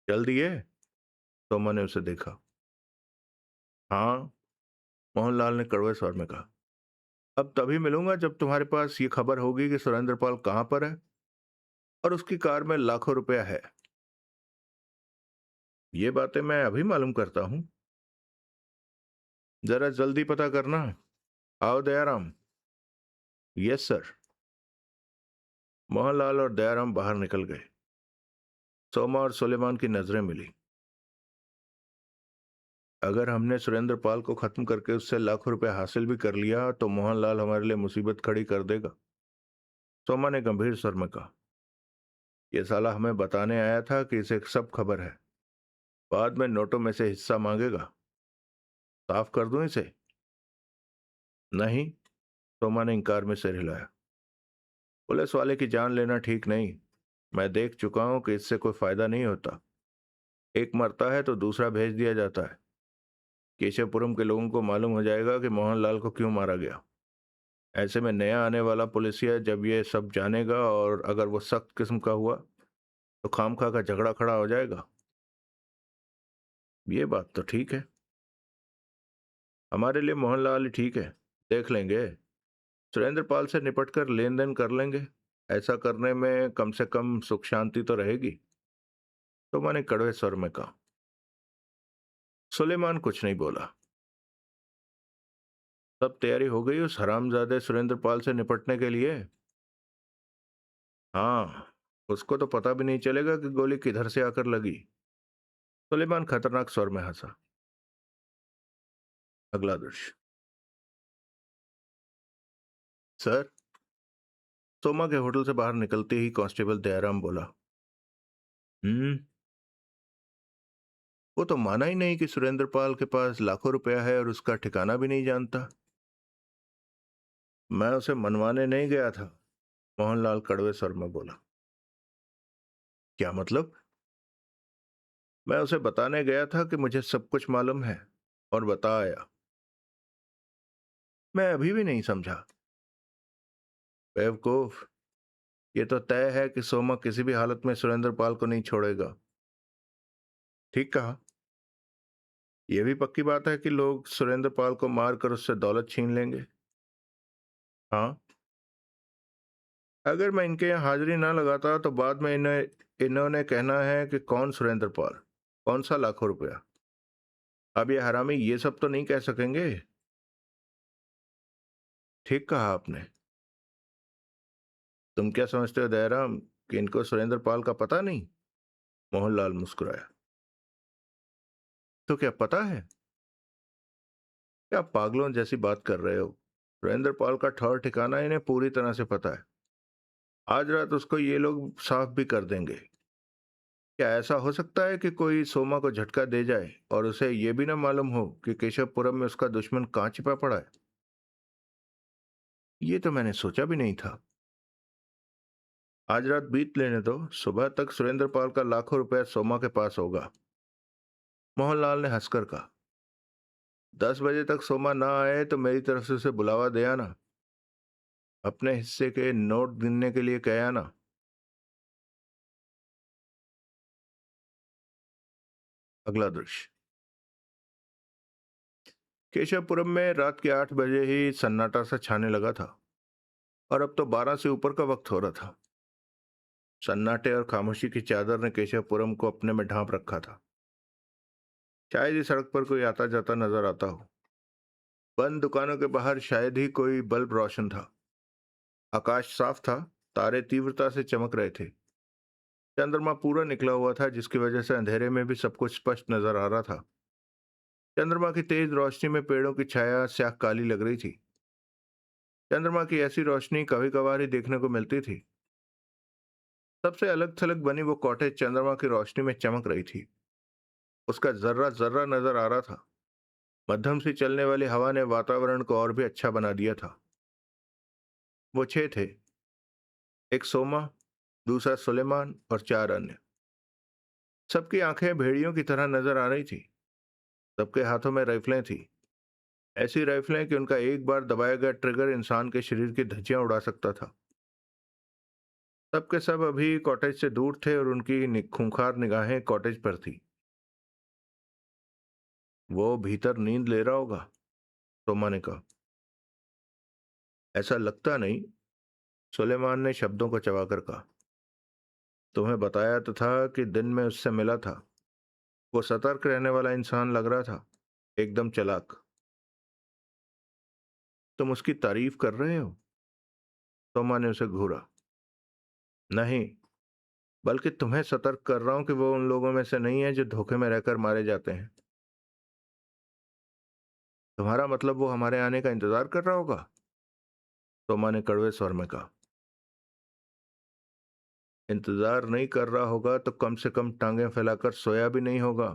जल्दी है? सोमा ने उसे देखा। हाँ, मोहनलाल ने कड़वे स्वर में कहा। अब तभी मिलूंगा जब तुम्हारे पास ये खबर होगी कि सुरेंद्र पाल कहां पर है और उसकी कार में लाखों रुपया है। ये बातें मैं अभी मालूम करता हूं। जरा जल्दी पता करना। आओ दयाराम। Yes sir. मोहनलाल और दयाराम बाहर निकल गए। सोमा और सुलेमान की नजरें मिली। अगर हमने सुरेंद्र पाल को खत्म करके उससे लाखों रुपए हासिल भी कर लिया तो मोहनलाल हमारे लिए मुसीबत खड़ी कर देगा, सोमा ने गंभीर स्वर में कहा। यह साला हमें बताने आया था कि इसे सब खबर है, बाद में नोटों में से हिस्सा मांगेगा। साफ कर दूं इसे? नहीं, सोमा ने इंकार में सिर हिलाया। पुलिस वाले की जान लेना ठीक नहीं। मैं देख चुका हूं कि इससे कोई फायदा नहीं होता। एक मरता है तो दूसरा भेज दिया जाता है। केशवपुरम के लोगों को मालूम हो जाएगा कि मोहनलाल को क्यों मारा गया। ऐसे में नया आने वाला पुलिसिया जब ये सब जानेगा और अगर वो सख्त किस्म का हुआ तो खामखा का झगड़ा खड़ा हो जाएगा। ये बात तो ठीक है। हमारे लिए मोहनलाल ही ठीक है। देख लेंगे। सुरेंद्र पाल से निपट कर लेन देन कर लेंगे। ऐसा करने में कम से कम सुख शांति तो रहेगी, तो मैंने कड़वे स्वर में कहा। सुलेमान कुछ नहीं बोला। सब तैयारी हो गई उस हरामजादे सुरेंद्र पाल से निपटने के लिए? हाँ, उसको तो पता भी नहीं चलेगा कि गोली किधर से आकर लगी। सुलेमान खतरनाक स्वर में हंसा। अगला दृश्य। सर, सोमा के होटल से बाहर निकलते ही कांस्टेबल दयाराम बोला। हम्म। वो तो माना ही नहीं कि सुरेंद्र पाल के पास लाखों रुपया है और उसका ठिकाना भी नहीं जानता। मैं उसे मनवाने नहीं गया था, मोहनलाल कड़वे स्वर में बोला। क्या मतलब? मैं उसे बताने गया था कि मुझे सब कुछ मालूम है, और बता आया। मैं अभी भी नहीं समझा। बेवकूफ, ये तो तय है कि सोमा किसी भी हालत में सुरेंद्र पाल को नहीं छोड़ेगा। ठीक कहा। यह भी पक्की बात है कि लोग सुरेंद्र पाल को मारकर उससे दौलत छीन लेंगे। हाँ। अगर मैं इनके यहाँ हाजिरी ना लगाता तो बाद में इन्होंने कहना है कि कौन सुरेंद्र पाल, कौन सा लाखों रुपया। अब ये हरामी ये सब तो नहीं कह सकेंगे। ठीक कहा आपने। तुम क्या समझते हो दयाराम कि इनको सुरेंद्र पाल का पता नहीं? मोहनलाल मुस्कुराया। तो क्या पता है? क्या पागलों जैसी बात कर रहे हो? सुरेंद्र पाल का ठौर ठिकाना इन्हें पूरी तरह से पता है। आज रात उसको ये लोग साफ भी कर देंगे। क्या ऐसा हो सकता है कि कोई सोमा को झटका दे जाए और उसे ये भी ना मालूम हो कि केशवपुरम में उसका दुश्मन कहाँ छिपा पड़ा है? ये तो मैंने सोचा भी नहीं था। आज रात बीत लेने दो, सुबह तक सुरेंद्र पाल का लाखों रुपया सोमा के पास होगा, मोहनलाल ने हंसकर कहा। 10 बजे तक सोमा ना आए तो मेरी तरफ से उसे बुलावा दे आना। अपने हिस्से के नोट गिनने के लिए कह आना। अगला दृश्य। केशवपुरम में रात के 8 बजे ही सन्नाटा सा छाने लगा था, और अब तो 12 से ऊपर का वक्त हो रहा था। सन्नाटे और खामोशी की चादर ने केशवपुरम को अपने में ढांप रखा था। शायद ही सड़क पर कोई आता जाता नजर आता हो। बंद दुकानों के बाहर शायद ही कोई बल्ब रोशन था। आकाश साफ था। तारे तीव्रता से चमक रहे थे। चंद्रमा पूरा निकला हुआ था, जिसकी वजह से अंधेरे में भी सब कुछ स्पष्ट नजर आ रहा था। चंद्रमा की तेज रोशनी में पेड़ों की छाया स्याह काली लग रही थी। चंद्रमा की ऐसी रोशनी कभी कभार ही देखने को मिलती थी। सबसे अलग थलग बनी वो कॉटेज चंद्रमा की रोशनी में चमक रही थी। उसका जर्रा जर्रा नजर आ रहा था। मध्यम सी चलने वाली हवा ने वातावरण को और भी अच्छा बना दिया था। वो 6 थे। एक सोमा, दूसरा सुलेमान और 4 अन्य। सबकी आंखें भेड़ियों की तरह नजर आ रही थी। सबके हाथों में राइफलें थी। ऐसी राइफलें कि उनका एक बार दबाया गया ट्रिगर इंसान के शरीर की धज्जियां उड़ा सकता था। सबके सब अभी कॉटेज से दूर थे और उनकी खूंखार निगाहें कॉटेज पर थी। वो भीतर नींद ले रहा होगा, सोमा ने कहा। ऐसा लगता नहीं, सुलेमान ने शब्दों को चबाकर कहा। तुम्हें बताया तो था कि दिन में उससे मिला था। वो सतर्क रहने वाला इंसान लग रहा था, एकदम चालाक। तुम उसकी तारीफ कर रहे हो? सोमा ने उसे घूरा। नहीं, बल्कि तुम्हें सतर्क कर रहा हूं कि वो उन लोगों में से नहीं है जो धोखे में रहकर मारे जाते हैं। तुम्हारा मतलब वो हमारे आने का इंतजार कर रहा होगा? सोमा ने कड़वे स्वर में कहा। इंतजार नहीं कर रहा होगा तो कम से कम टांगें फैलाकर सोया भी नहीं होगा।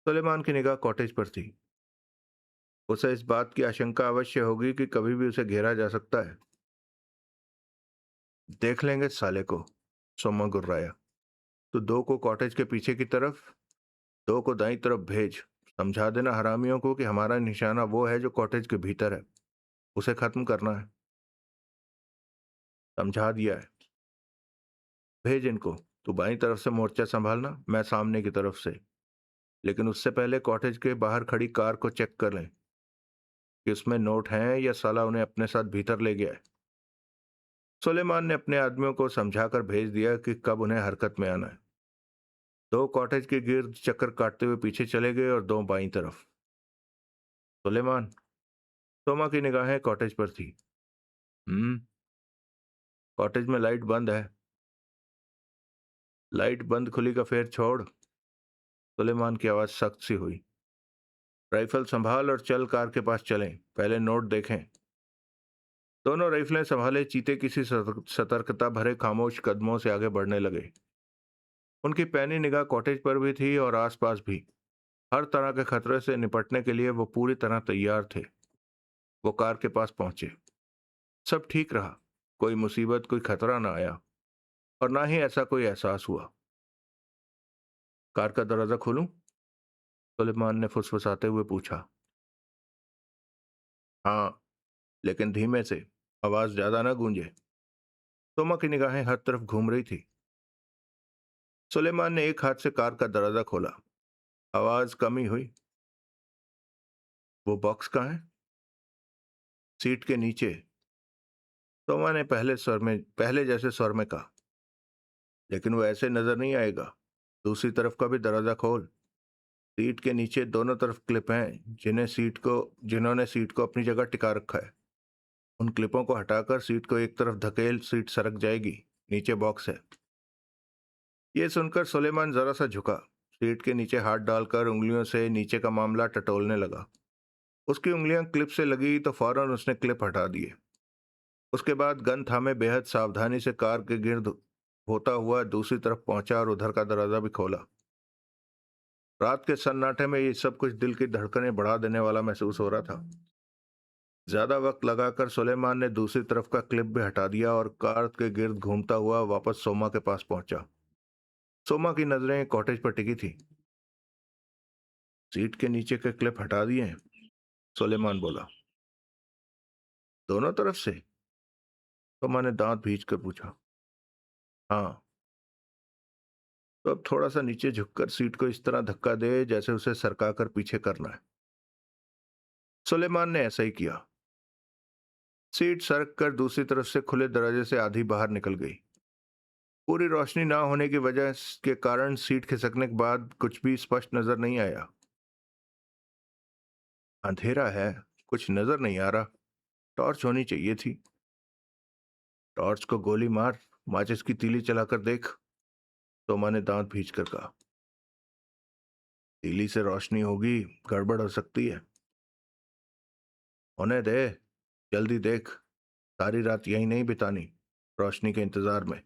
सुलेमान की निगाह कॉटेज पर थी। उसे इस बात की आशंका अवश्य होगी कि कभी भी उसे घेरा जा सकता है। देख लेंगे साले को, सोमा गुर्राया। तो दो को कॉटेज के पीछे की तरफ, दो को दाईं तरफ भेज। समझा देना हरामियों को कि हमारा निशाना वो है जो कॉटेज के भीतर है। उसे खत्म करना है। समझा दिया है। भेज इनको। तू बाईं तरफ से मोर्चा संभालना, मैं सामने की तरफ से। लेकिन उससे पहले कॉटेज के बाहर खड़ी कार को चेक कर लें कि उसमें नोट हैं या साला उन्हें अपने साथ भीतर ले गया है। सुलेमान ने अपने आदमियों को समझाकर भेज दिया कि कब उन्हें हरकत में आना है। दो कॉटेज के गिर्द चक्कर काटते हुए पीछे चले गए और दो बाईं तरफ। सुलेमान, तोमा की निगाहें कॉटेज पर थी। हम्म। कॉटेज में लाइट बंद है। लाइट बंद खुली का फेर छोड़। सुलेमान की आवाज सख्त सी हुई। राइफल संभाल और चल कार के पास चलें, पहले नोट देखें। दोनों राइफलें संभाले चीते किसी सतर्कता भरे खामोश कदमों से आगे बढ़ने लगे। उनकी पैनी निगाह कॉटेज पर भी थी और आसपास भी। हर तरह के खतरे से निपटने के लिए वो पूरी तरह तैयार थे। वो कार के पास पहुंचे। सब ठीक रहा। कोई मुसीबत, कोई खतरा ना आया और ना ही ऐसा कोई एहसास हुआ। कार का दरवाजा खोलूं? सुलेमान ने फुसफुसाते हुए पूछा। हाँ, लेकिन धीमे से, आवाज ज्यादा ना गूंजे। तोमा की निगाहें हर तरफ घूम रही थी। सुलेमान ने एक हाथ से कार का दरवाजा खोला। आवाज कम ही हुई। वो बॉक्स कहाँ है? सीट के नीचे। तोमा ने पहले जैसे स्वर में कहा। लेकिन वो ऐसे नजर नहीं आएगा। दूसरी तरफ का भी दरवाजा खोल। सीट के नीचे दोनों तरफ क्लिप हैं जिन्होंने सीट को अपनी जगह टिका रखा है। उन क्लिपों को हटाकर सीट को एक तरफ धकेल, सीट सरक जाएगी। नीचे बॉक्स है। ये सुनकर सुलेमान जरा सा झुका। सीट के नीचे हाथ डालकर उंगलियों से नीचे का मामला टटोलने लगा। उसकी उंगलियां क्लिप से लगी तो फौरन उसने क्लिप हटा दिए। उसके बाद गन थामे बेहद सावधानी से कार के गिर्द होता हुआ दूसरी तरफ पहुंचा और उधर का दरवाजा भी खोला। रात के सन्नाटे में ये सब कुछ दिल की धड़कनें बढ़ा देने वाला महसूस हो रहा था। ज्यादा वक्त लगाकर सुलेमान ने दूसरी तरफ का क्लिप भी हटा दिया और कार के गिर्द घूमता हुआ वापस सोमा के पास पहुंचा। सोमा की नजरें कॉटेज पर टिकी थी। सीट के नीचे के क्लिप हटा दिए हैं? सुलेमान बोला। दोनों तरफ से? सोमा ने दांत भींच कर पूछा। हाँ। तो अब थोड़ा सा नीचे झुककर सीट को इस तरह धक्का दे जैसे उसे सरकाकर पीछे करना है। सुलेमान ने ऐसा ही किया। सीट सरक कर दूसरी तरफ से खुले दरवाजे से आधी बाहर निकल गई। पूरी रोशनी ना होने की वजह के कारण सीट खिसकने के बाद कुछ भी स्पष्ट नजर नहीं आया। अंधेरा है, कुछ नजर नहीं आ रहा। टॉर्च होनी चाहिए थी। टॉर्च को गोली मार, माचिस की तीली चलाकर देख, तोमा ने दांत भींच कर कहा। तीली से रोशनी होगी, गड़बड़ हो सकती है। होने दे, जल्दी देख। सारी रात यही नहीं बितानी, रोशनी के इंतजार में।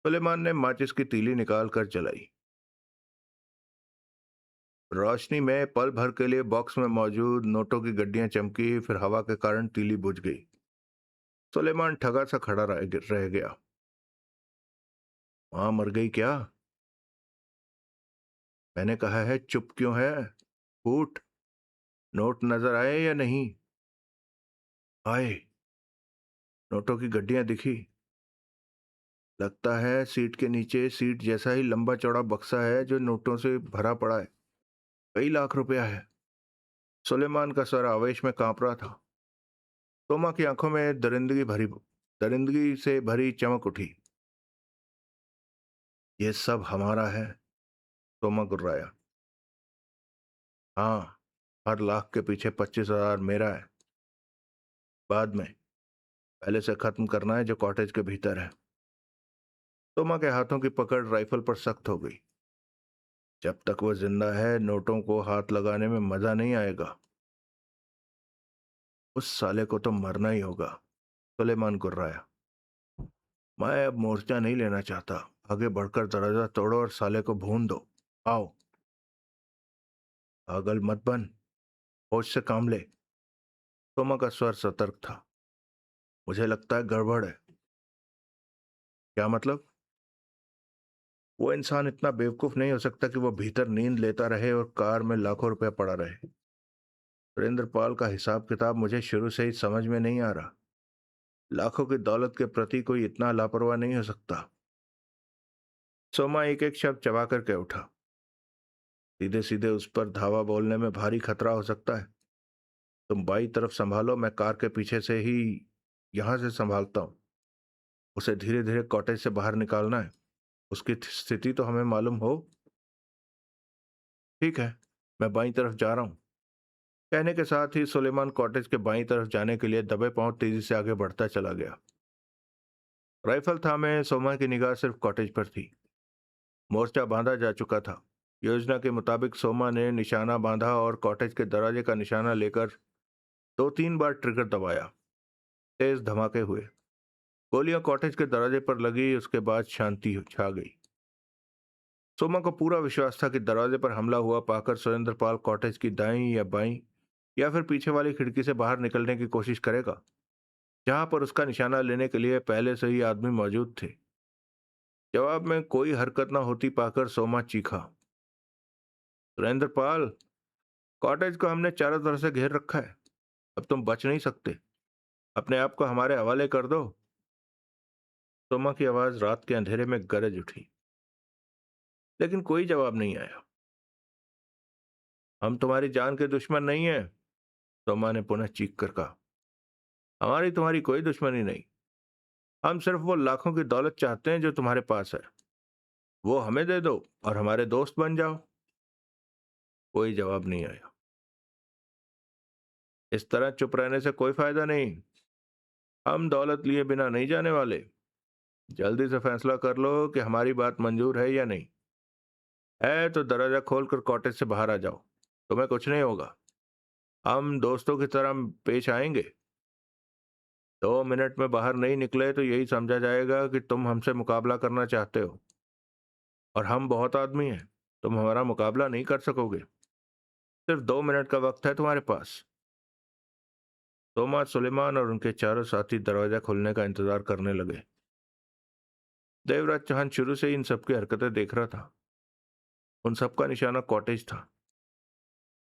सुलेमान ने माचिस की तीली निकाल कर जलाई। रोशनी में पल भर के लिए बॉक्स में मौजूद नोटों की गड्डियां चमकी, फिर हवा के कारण तीली बुझ गई। सुलेमान ठगा सा खड़ा रह गया। वहां मर गई क्या? मैंने कहा है चुप क्यों है? फूट। नोट नजर आए या नहीं? आए। नोटों की गड्डियां दिखी। लगता है सीट के नीचे सीट जैसा ही लंबा चौड़ा बक्सा है जो नोटों से भरा पड़ा है। कई लाख रुपया है। सुलेमान का सर आवेश में कांप रहा था। तोमा की आंखों में दरिंदगी से भरी चमक उठी। यह सब हमारा है, तोमा गुर्राया। हाँ, हर लाख के पीछे 25,000 मेरा है। बाद में, पहले से खत्म करना है जो कॉटेज के भीतर है। सोमा के हाथों की पकड़ राइफल पर सख्त हो गई। जब तक वो जिंदा है, नोटों को हाथ लगाने में मजा नहीं आएगा। उस साले को तो मरना ही होगा। सुलेमान गुर्राया। मैं अब मोर्चा नहीं लेना चाहता। आगे बढ़कर दरवाजा तोड़ो और साले को भून दो। आओ। पागल मत बन। होश से काम ले। सोमा का स्वर सतर्क था। मुझे लगता है गड़बड़ है। क्या मतलब? वो इंसान इतना बेवकूफ नहीं हो सकता कि वो भीतर नींद लेता रहे और कार में लाखों रुपया पड़ा रहे। सुरेंद्र पाल का हिसाब किताब मुझे शुरू से ही समझ में नहीं आ रहा। लाखों की दौलत के प्रति कोई इतना लापरवाह नहीं हो सकता। सोमा एक एक शब्द चबा करके उठा। सीधे सीधे उस पर धावा बोलने में भारी खतरा हो सकता है। तुम बाई तरफ संभालो, मैं कार के पीछे से ही यहां से संभालता हूं। उसे धीरे धीरे कॉटेज से बाहर निकालना है। उसकी स्थिति तो हमें मालूम हो। ठीक है, मैं बाई तरफ जा रहा हूं। कहने के साथ ही सुलेमान कॉटेज के बाई तरफ जाने के लिए दबे पांव तेजी से आगे बढ़ता चला गया। राइफल थामे सोमा की निगाह सिर्फ कॉटेज पर थी। मोर्चा बांधा जा चुका था। योजना के मुताबिक सोमा ने निशाना बांधा और कॉटेज के दरवाजे का निशाना लेकर 2-3 बार ट्रिगर दबाया। तेज धमाके हुए। गोलियां कॉटेज के दरवाजे पर लगी। उसके बाद शांति छा गई। सोमा को पूरा विश्वास था कि दरवाजे पर हमला हुआ पाकर सुरेंद्र पाल कॉटेज की दाईं या बाईं या फिर पीछे वाली खिड़की से बाहर निकलने की कोशिश करेगा, जहां पर उसका निशाना लेने के लिए पहले से ही आदमी मौजूद थे। जवाब में कोई हरकत न होती पाकर सोमा चीखा। सुरेंद्र पाल, कॉटेज को हमने चारों तरफ से घेर रखा है। अब तुम बच नहीं सकते। अपने आप को हमारे हवाले कर दो। सोमा की आवाज रात के अंधेरे में गरज उठी, लेकिन कोई जवाब नहीं आया। हम तुम्हारी जान के दुश्मन नहीं है, सोमा ने पुनः चीख कर कहा। हमारी तुम्हारी कोई दुश्मनी नहीं। हम सिर्फ वो लाखों की दौलत चाहते हैं जो तुम्हारे पास है। वो हमें दे दो और हमारे दोस्त बन जाओ। कोई जवाब नहीं आया। इस तरह चुप रहने से कोई फायदा नहीं। हम दौलत लिए बिना नहीं जाने वाले। जल्दी से फैसला कर लो कि हमारी बात मंजूर है या नहीं। है तो दरवाजा खोलकर कॉटेज से बाहर आ जाओ। तुम्हें कुछ नहीं होगा। हम दोस्तों की तरह पेश आएंगे। 2 मिनट में बाहर नहीं निकले तो यही समझा जाएगा कि तुम हमसे मुकाबला करना चाहते हो, और हम बहुत आदमी हैं। तुम हमारा मुकाबला नहीं कर सकोगे। सिर्फ 2 मिनट का वक्त है तुम्हारे पास। तोमास सुलेमान और उनके चारों साथी दरवाजा खुलने का इंतजार करने लगे। देवराज चौहान शुरू से ही इन सबकी हरकतें देख रहा था। उन सबका निशाना कॉटेज था,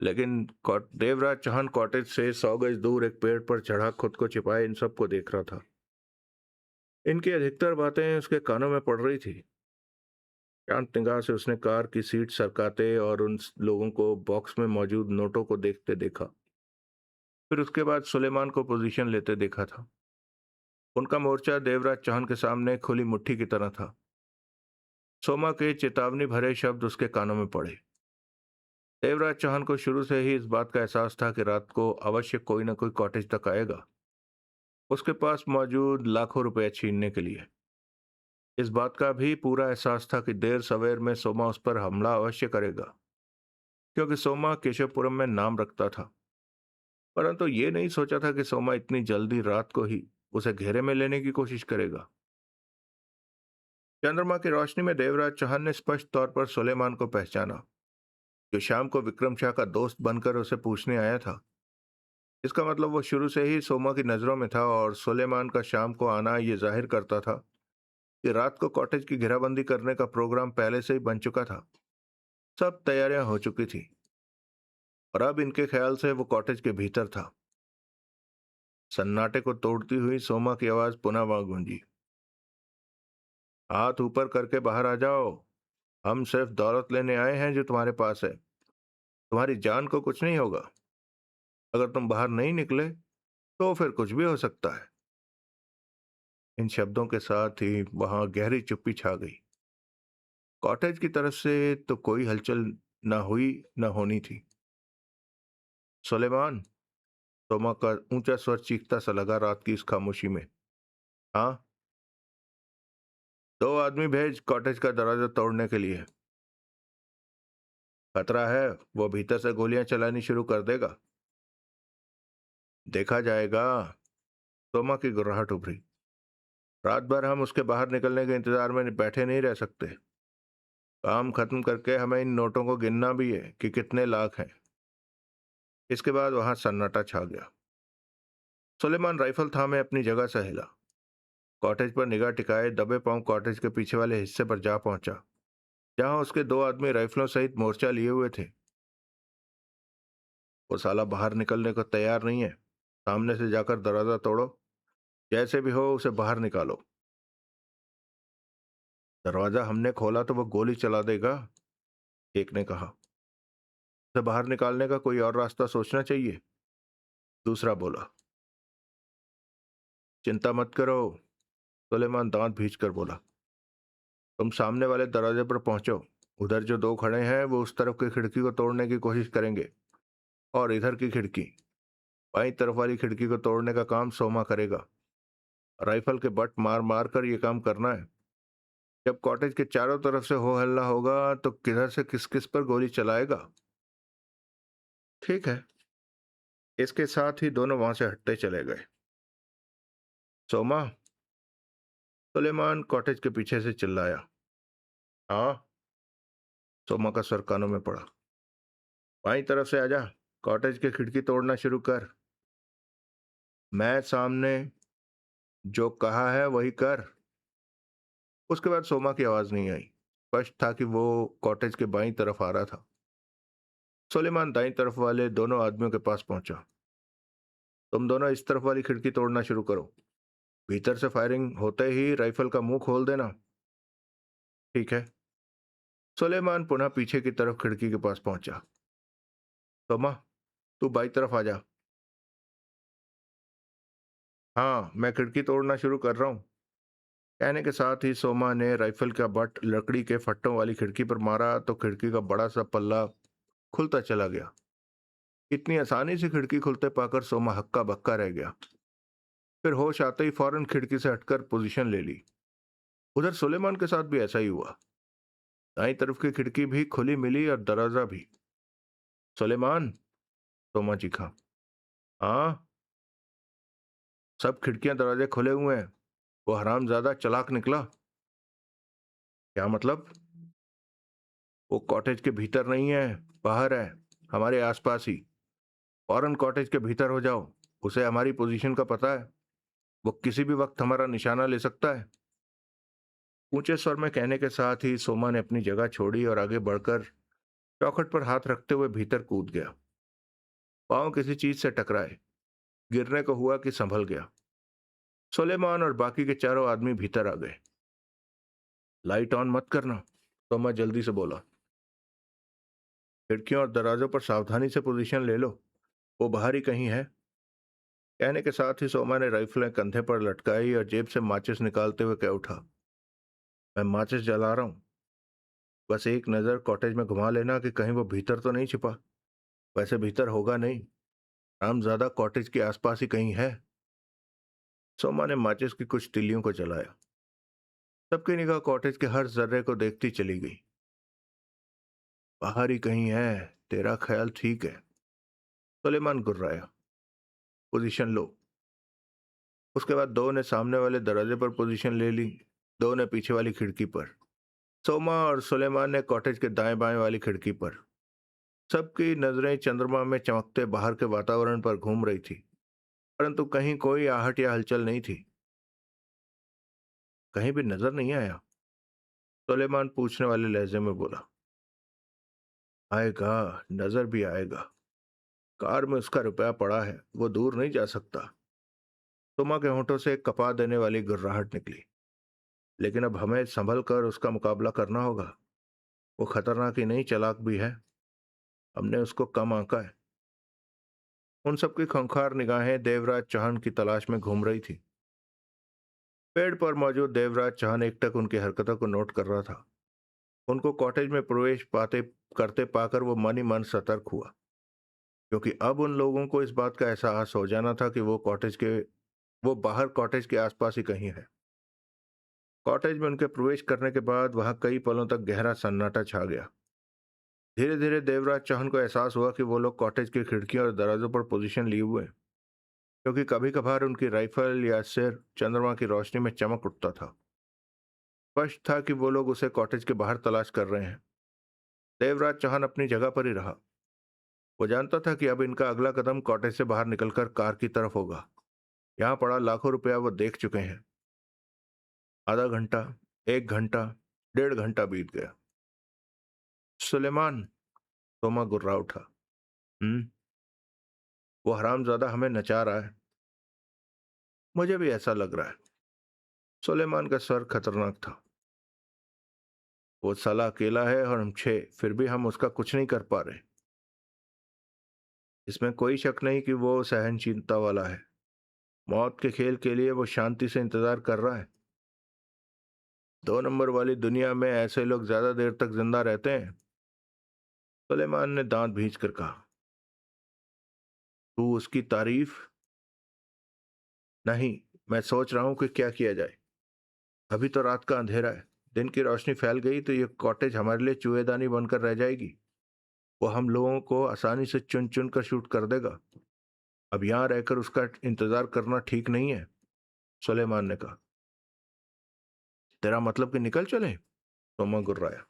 लेकिन देवराज चौहान कॉटेज से 100 गज दूर एक पेड़ पर चढ़ा खुद को छिपाए इन सबको देख रहा था। इनकी अधिकतर बातें उसके कानों में पड़ रही थी। शांत निगाह से उसने कार की सीट सरकाते और उन लोगों को बॉक्स में मौजूद नोटों को देखते देखा। फिर उसके बाद सुलेमान को पोजीशन लेते देखा था। उनका मोर्चा देवराज चौहान के सामने खुली मुट्ठी की तरह था। सोमा के चेतावनी भरे शब्द उसके कानों में पड़े। देवराज चौहान को शुरू से ही इस बात का एहसास था कि रात को अवश्य कोई न कोई कॉटेज तक आएगा, उसके पास मौजूद लाखों रुपए छीनने के लिए। इस बात का भी पूरा एहसास था कि देर सवेर में सोमा उस पर हमला अवश्य करेगा, क्योंकि सोमा केशवपुरम में नाम रखता था। परंतु ये नहीं सोचा था कि सोमा इतनी जल्दी रात को ही उसे घेरे में लेने की कोशिश करेगा। चंद्रमा की रोशनी में देवराज चौहान ने स्पष्ट तौर पर सुलेमान को पहचाना, जो शाम को विक्रम शाह का दोस्त बनकर उसे पूछने आया था। इसका मतलब वो शुरू से ही सोमा की नजरों में था, और सुलेमान का शाम को आना ये जाहिर करता था कि रात को कॉटेज की घेराबंदी करने का प्रोग्राम पहले से ही बन चुका था। सब तैयारियां हो चुकी थी, और अब इनके ख्याल से वो कॉटेज के भीतर था। सन्नाटे को तोड़ती हुई सोमा की आवाज पुनः वहां गूंजी। हाथ ऊपर करके बाहर आ जाओ। हम सिर्फ दौलत लेने आए हैं जो तुम्हारे पास है। तुम्हारी जान को कुछ नहीं होगा। अगर तुम बाहर नहीं निकले तो फिर कुछ भी हो सकता है। इन शब्दों के साथ ही वहां गहरी चुप्पी छा गई। कॉटेज की तरफ से तो कोई हलचल न हुई न होनी थी। सुलेमान, तोमा का ऊंचा स्वर चीखता सा लगा रात की इस खामोशी में। हाँ, 2 आदमी भेज कॉटेज का दरवाजा तोड़ने के लिए। खतरा है वो भीतर से गोलियां चलानी शुरू कर देगा। देखा जाएगा। तोमा की गुर्राहट उभरी। रात भर हम उसके बाहर निकलने के इंतजार में बैठे नहीं रह सकते। काम खत्म करके हमें इन नोटों को गिनना भी है कि कितने लाख हैं। इसके बाद वहां सन्नाटा छा गया। सुलेमान राइफल थामे अपनी जगह से हिला। कॉटेज पर निगाह टिकाए दबे पांव कॉटेज के पीछे वाले हिस्से पर जा पहुंचा, जहां उसके 2 आदमी राइफलों सहित मोर्चा लिए हुए थे। वो साला बाहर निकलने को तैयार नहीं है। सामने से जाकर दरवाजा तोड़ो, जैसे भी हो उसे बाहर निकालो। दरवाजा हमने खोला तो वो गोली चला देगा, एक ने कहा। उसे बाहर निकालने का कोई और रास्ता सोचना चाहिए, दूसरा बोला। चिंता मत करो, सुलेमान दांत भींच कर बोला। तुम सामने वाले दरवाजे पर पहुंचो। उधर जो 2 खड़े हैं वो उस तरफ की खिड़की को तोड़ने की कोशिश करेंगे, और इधर की खिड़की, बाईं तरफ वाली खिड़की को तोड़ने का काम सोमा करेगा। राइफल के बट मार मार कर ये काम करना है। जब कॉटेज के चारों तरफ से हो हल्ला होगा तो किधर से किस किस पर गोली चलाएगा। ठीक है। इसके साथ ही दोनों वहां से हटते चले गए। सोमा, सुलेमान कॉटेज के पीछे से चिल्लाया। हाँ, सोमा का स्वर कानों में पड़ा। बाईं तरफ से आजा, कॉटेज की खिड़की तोड़ना शुरू कर। मैं सामने जो कहा है वही कर। उसके बाद सोमा की आवाज नहीं आई। स्पष्ट था कि वो कॉटेज के बाईं तरफ आ रहा था। सुलेमान दाईं तरफ वाले दोनों आदमियों के पास पहुंचा। तुम दोनों इस तरफ वाली खिड़की तोड़ना शुरू करो। भीतर से फायरिंग होते ही राइफल का मुंह खोल देना। ठीक है। सुलेमान पुनः पीछे की तरफ खिड़की के पास पहुंचा। सोमा, तू बाईं तरफ आ जा। हाँ, मैं खिड़की तोड़ना शुरू कर रहा हूं। कहने के साथ ही सोमा ने राइफल का बट लकड़ी के फट्टों वाली खिड़की पर मारा तो खिड़की का बड़ा सा पल्ला खुलता चला गया। इतनी आसानी से खिड़की खुलते पाकर सोमा हक्का बक्का रह गया। फिर होश आते ही फौरन खिड़की से हटकर पोजीशन ले ली। उधर सुलेमान के साथ भी ऐसा ही हुआ। दाईं तरफ की खिड़की भी खुली मिली और दरवाजा भी। सुलेमान, सोमा चीखा। हाँ, सब खिड़कियां दरवाजे खुले हुए हैं। वो हरामजादा चालाक निकला। क्या मतलब? वो कॉटेज के भीतर नहीं है, बाहर है, हमारे आसपास ही। फौरन कॉटेज के भीतर हो जाओ। उसे हमारी पोजीशन का पता है। वो किसी भी वक्त हमारा निशाना ले सकता है। ऊंचे स्वर में कहने के साथ ही सोमा ने अपनी जगह छोड़ी और आगे बढ़कर चौखट पर हाथ रखते हुए भीतर कूद गया। पांव किसी चीज से टकराए, गिरने को हुआ कि संभल गया। सुलेमान और बाकी के चारों आदमी भीतर आ गए। लाइट ऑन मत करना, सोमा जल्दी से बोला। खिड़कियों और दरवाजों पर सावधानी से पोजीशन ले लो, वो बाहर ही कहीं है। कहने के साथ ही सोमा ने राइफलें कंधे पर लटकाई और जेब से माचिस निकालते हुए कह उठा। मैं माचिस जला रहा हूं। बस एक नजर कॉटेज में घुमा लेना कि कहीं वो भीतर तो नहीं छिपा। वैसे भीतर होगा नहीं, रामजादा कॉटेज के आसपास ही कहीं है। सोमा ने माचिस की कुछ तिल्लियों को जलाया। सबकी निगाह कॉटेज के हर जर्रे को देखती चली गई। बाहर ही कहीं है, तेरा ख्याल ठीक है, सुलेमान गुर्राया। पोजीशन लो। उसके बाद दो ने सामने वाले दरवाजे पर पोजीशन ले ली, दो ने पीछे वाली खिड़की पर। सोमा और सुलेमान ने कॉटेज के दाएं बाएं वाली खिड़की पर। सबकी नजरें चंद्रमा में चमकते बाहर के वातावरण पर घूम रही थी, परंतु कहीं कोई आहट या हलचल नहीं थी। कहीं भी नजर नहीं आया, सुलेमान पूछने वाले लहजे में बोला। आएगा, नजर भी आएगा। कार में उसका रुपया पड़ा है, वो दूर नहीं जा सकता। सोमा के होंठों से एक कपा देने वाली गुर्राहट निकली। लेकिन अब हमें संभल कर उसका मुकाबला करना होगा। वो खतरनाक ही नहीं, चालाक भी है। हमने उसको कम आंका है। उन सबकी खूंखार निगाहें देवराज चौहान की तलाश में घूम रही थी। पेड़ पर मौजूद देवराज चौहान एकटक उनकी हरकतों को नोट कर रहा था। उनको कॉटेज में प्रवेश पाते करते पाकर वो मन ही मन सतर्क हुआ। क्योंकि अब उन लोगों को इस बात का एहसास हो जाना था कि वो बाहर कॉटेज के आसपास ही कहीं है। कॉटेज में उनके प्रवेश करने के बाद वहां कई पलों तक गहरा सन्नाटा छा गया। धीरे धीरे देवराज चौहान को एहसास हुआ कि वो लोग कॉटेज की खिड़कियों और दरवाजों पर पोजीशन लिए हुए हैं, क्योंकि कभी कभार उनकी राइफल या सिर चंद्रमा की रोशनी में चमक उठता था। स्पष्ट था कि वो लोग उसे कॉटेज के बाहर तलाश कर रहे हैं। देवराज चौहान अपनी जगह पर ही रहा। वो जानता था कि अब इनका अगला कदम कॉटेज से बाहर निकलकर कार की तरफ होगा। यहाँ पड़ा लाखों रुपया वो देख चुके हैं। आधा घंटा, 1 घंटा, 1.5 घंटा बीत गया। सुलेमान, तोमा गुर्रा उठा। हम्म, वो हरामजादा हमें नचा रहा है। मुझे भी ऐसा लग रहा है। सुलेमान का स्वर खतरनाक था। वो साला अकेला है और हम 6, फिर भी हम उसका कुछ नहीं कर पा रहे। इसमें कोई शक नहीं कि वो सहनशीलता वाला है। मौत के खेल के लिए वो शांति से इंतजार कर रहा है। 2 नंबर वाली दुनिया में ऐसे लोग ज्यादा देर तक जिंदा रहते हैं। सुलेमान ने दांत भींच कर कहा। तू उसकी तारीफ? नहीं, मैं सोच रहा हूं कि क्या किया जाए। अभी तो रात का अंधेरा है। दिन की रोशनी फैल गई तो ये कॉटेज हमारे लिए चूहेदानी बनकर रह जाएगी। वो हम लोगों को आसानी से चुन चुन कर शूट कर देगा। अब यहां रहकर उसका इंतजार करना ठीक नहीं है। सुलेमान ने कहा। तेरा मतलब कि निकल चले? तोमा गुर्राया।